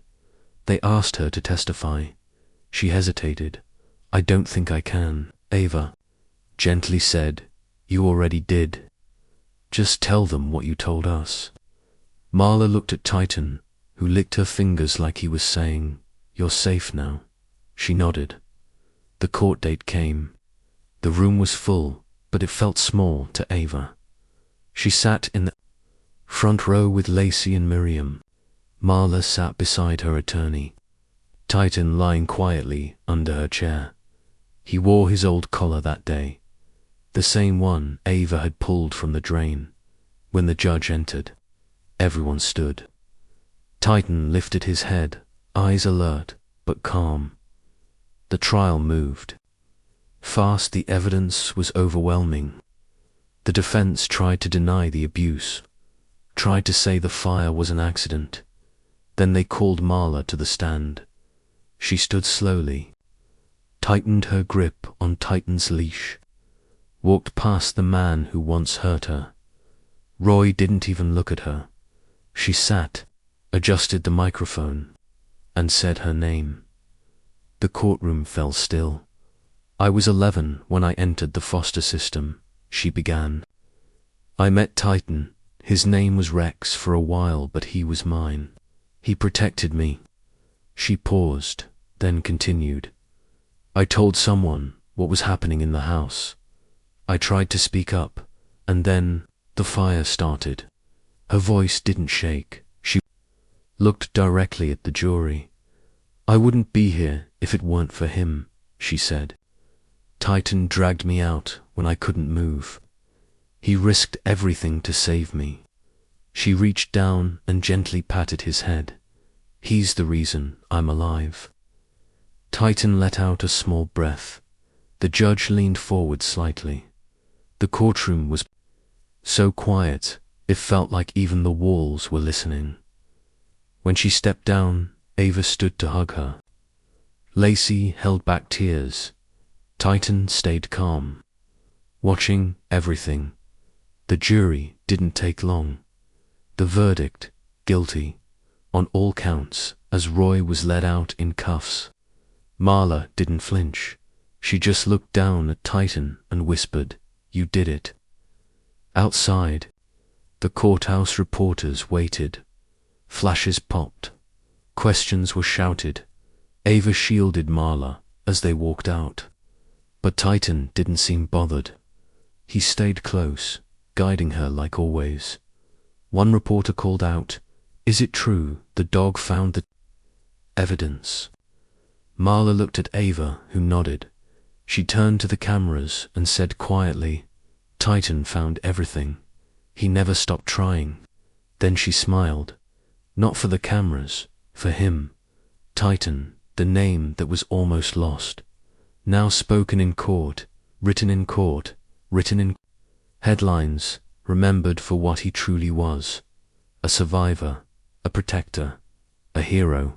Speaker 1: They asked her to testify. She hesitated. I don't think I can. Ava gently said, You already did. Just tell them what you told us. Marla looked at Titan, who licked her fingers like he was saying, You're safe now. She nodded. The court date came. The room was full, but it felt small to Ava. She sat in the front row with Lacey and Miriam. Marla sat beside her attorney, Titan lying quietly under her chair. He wore his old collar that day, the same one Ava had pulled from the drain. When the judge entered, everyone stood. Titan lifted his head, eyes alert but calm. The trial moved. Fast, the evidence was overwhelming. The defense tried to deny the abuse, tried to say the fire was an accident. Then they called Marla to the stand. She stood slowly, tightened her grip on Titan's leash, walked past the man who once hurt her. Roy didn't even look at her. She sat, adjusted the microphone, and said her name. The courtroom fell still. I was 11 when I entered the foster system, she began. I met Titan. His name was Rex for a while, but he was mine. He protected me. She paused, then continued. I told someone what was happening in the house. I tried to speak up, and then the fire started. Her voice didn't shake. She looked directly at the jury. I wouldn't be here if it weren't for him, she said. Titan dragged me out when I couldn't move. He risked everything to save me. She reached down and gently patted his head. He's the reason I'm alive. Titan let out a small breath. The judge leaned forward slightly. The courtroom was so quiet, it felt like even the walls were listening. When she stepped down, Ava stood to hug her. Lacey held back tears. Titan stayed calm, watching everything. The jury didn't take long. The verdict, guilty, on all counts, as Roy was led out in cuffs. Marla didn't flinch. She just looked down at Titan and whispered, "You did it." Outside, the courthouse reporters waited. Flashes popped. Questions were shouted. Ava shielded Marla as they walked out. But Titan didn't seem bothered. He stayed close, guiding her like always. One reporter called out, "Is it true the dog found the evidence?" Marla looked at Ava, who nodded. She turned to the cameras and said quietly, "Titan found everything. He never stopped trying." Then she smiled. Not for the cameras, for him. Titan, the name that was almost lost. Now spoken in court, written in court, written in headlines, remembered for what he truly was. A survivor, a protector, a hero.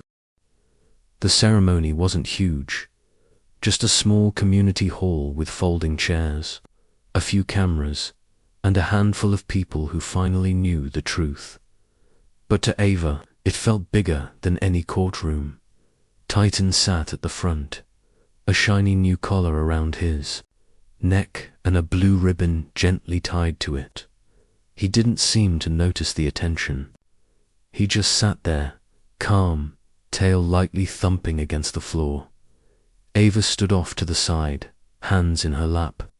Speaker 1: The ceremony wasn't huge. Just a small community hall with folding chairs, a few cameras, and a handful of people who finally knew the truth. But to Ava, it felt bigger than any courtroom. Titan sat at the front, a shiny new collar around his neck and a blue ribbon gently tied to it. He didn't seem to notice the attention. He just sat there, calm, tail lightly thumping against the floor. Ava stood off to the side, hands in her lap.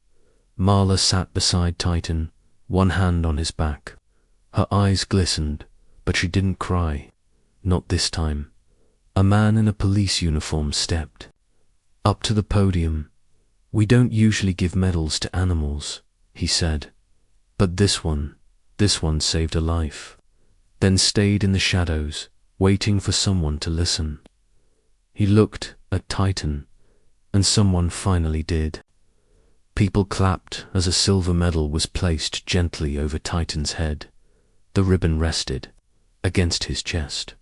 Speaker 1: Marla sat beside Titan, one hand on his back. Her eyes glistened, but she didn't cry. Not this time. A man in a police uniform stepped up to the podium. "We don't usually give medals to animals," he said. "But this one saved a life." Then stayed in the shadows, waiting for someone to listen. He looked at Titan, and someone finally did. People clapped as a silver medal was placed gently over Titan's head. The ribbon rested against his chest.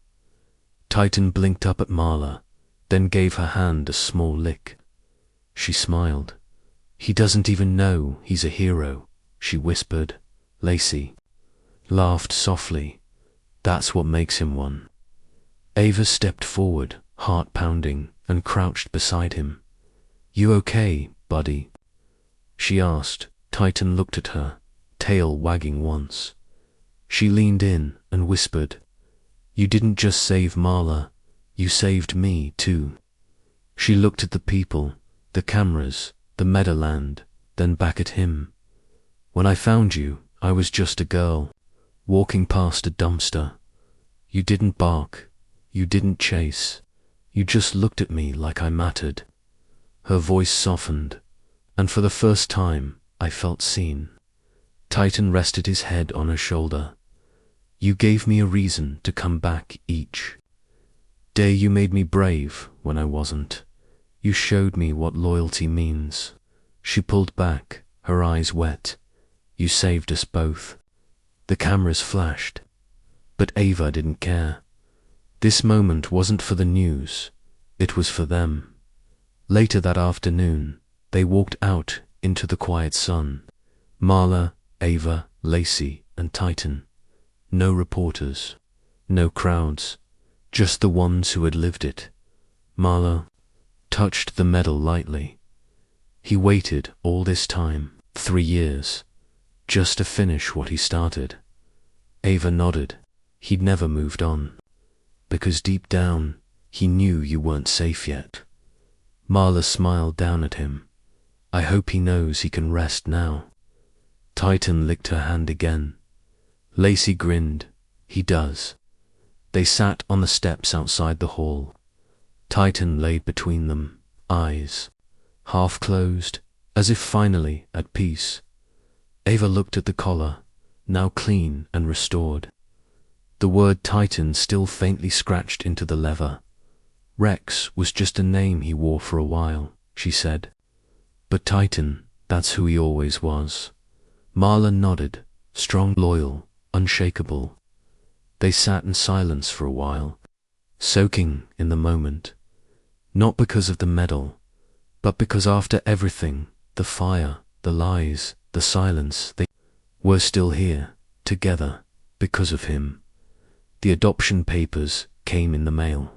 Speaker 1: Titan blinked up at Marla, then gave her hand a small lick. She smiled. "He doesn't even know he's a hero," she whispered. Lacey laughed softly. "That's what makes him one." Ava stepped forward, heart pounding, and crouched beside him. "You okay, buddy?" she asked. Titan looked at her, tail wagging once. She leaned in and whispered, "You didn't just save Marla, you saved me too." She looked at the people, the cameras, the Meadowland, then back at him. "When I found you, I was just a girl, walking past a dumpster. You didn't bark, you didn't chase, you just looked at me like I mattered." Her voice softened, and for the first time I felt seen. Titan rested his head on her shoulder. "You gave me a reason to come back each day. You made me brave when I wasn't. You showed me what loyalty means." She pulled back, her eyes wet. "You saved us both." The cameras flashed, but Ava didn't care. This moment wasn't for the news, it was for them. Later that afternoon, they walked out into the quiet sun. Marla, Ava, Lacey, and Titan. No reporters, no crowds, just the ones who had lived it. Marla touched the medal lightly. He waited all this time, 3 years, just to finish what he started. Ava nodded. He'd never moved on. Because deep down, he knew you weren't safe yet. Marla smiled down at him. I hope he knows he can rest now. Titan licked her hand again. Lacey grinned. He does. They sat on the steps outside the hall. Titan laid between them, eyes half closed, as if finally at peace. Ava looked at the collar, now clean and restored. The word Titan still faintly scratched into the leather. Rex was just a name he wore for a while, she said. But Titan, that's who he always was. Marla nodded, strong, loyal, unshakable. They sat in silence for a while, soaking in the moment. Not because of the medal, but because after everything, the fire, the lies, the silence, they were still here, together, because of him. The adoption papers came in the mail.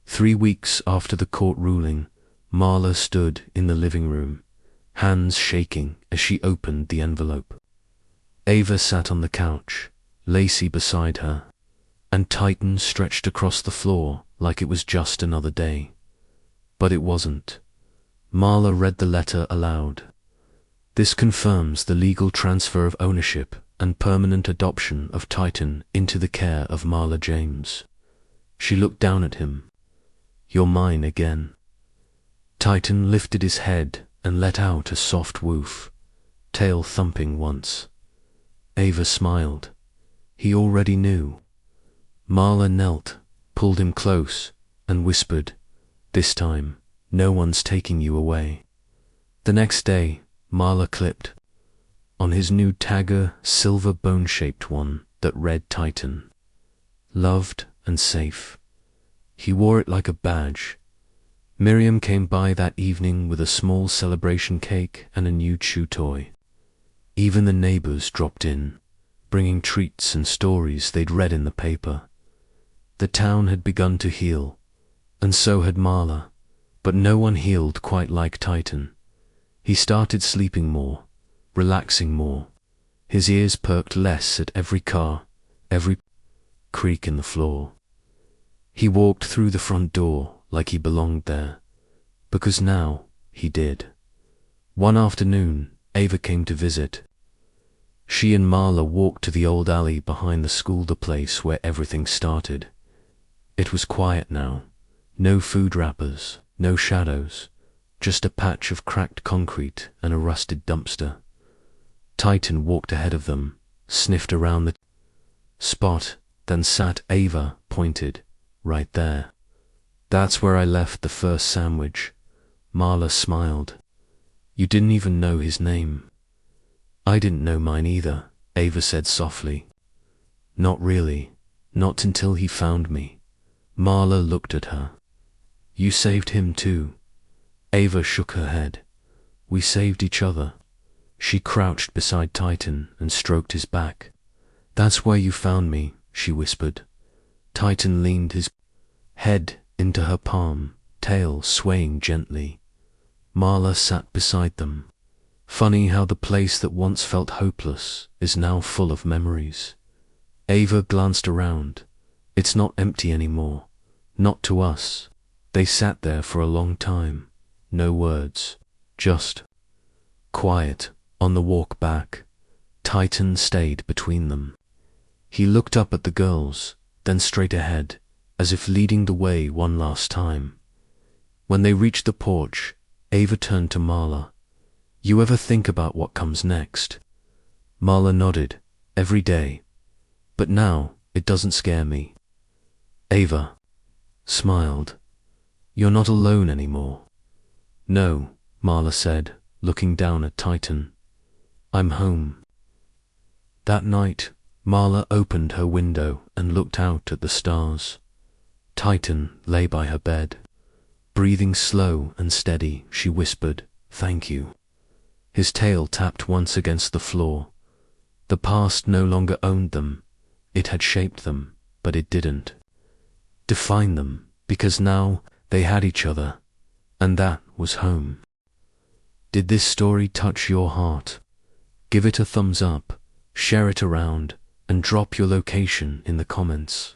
Speaker 1: 3 weeks after the court ruling, Marla stood in the living room, hands shaking as she opened the envelope. Ava sat on the couch, Lacey beside her, and Titan stretched across the floor like it was just another day. But it wasn't. Marla read the letter aloud. This confirms the legal transfer of ownership and permanent adoption of Titan into the care of Marla James. She looked down at him. You're mine again. Titan lifted his head and let out a soft woof, tail thumping once. Ava smiled. He already knew. Marla knelt, pulled him close, and whispered, This time, no one's taking you away. The next day, Marla clipped on his new Tagger silver bone-shaped one that read Titan. Loved and safe. He wore it like a badge. Miriam came by that evening with a small celebration cake and a new chew toy. Even the neighbors dropped in, bringing treats and stories they'd read in the paper. The town had begun to heal, and so had Marla, but no one healed quite like Titan. He started sleeping more, relaxing more. His ears perked less at every car, every creak in the floor. He walked through the front door like he belonged there, because now he did. One afternoon, Ava came to visit. She and Marla walked to the old alley behind the school, the place where everything started. It was quiet now. No food wrappers, no shadows, just a patch of cracked concrete and a rusted dumpster. Titan walked ahead of them, sniffed around the spot, then sat. Ava pointed, right there. That's where I left the first sandwich. Marla smiled. You didn't even know his name. I didn't know mine either, Ava said softly. Not really, not until he found me. Marla looked at her. You saved him too. Ava shook her head. We saved each other. She crouched beside Titan and stroked his back. That's why you found me, she whispered. Titan leaned his head into her palm, tail swaying gently. Marla sat beside them. Funny how the place that once felt hopeless is now full of memories. Ava glanced around. It's not empty anymore. Not to us. They sat there for a long time. No words. Just quiet. On the walk back, Titan stayed between them. He looked up at the girls, then straight ahead, as if leading the way one last time. When they reached the porch, Ava turned to Marla. You ever think about what comes next? Marla nodded. Every day. But now, it doesn't scare me. Ava smiled. You're not alone anymore. No, Marla said, looking down at Titan. I'm home. That night, Marla opened her window and looked out at the stars. Titan lay by her bed. Breathing slow and steady, she whispered, Thank you. His tail tapped once against the floor. The past no longer owned them. It had shaped them, but it didn't define them, because now they had each other, and that was home. Did this story touch your heart? Give it a thumbs up, share it around, and drop your location in the comments.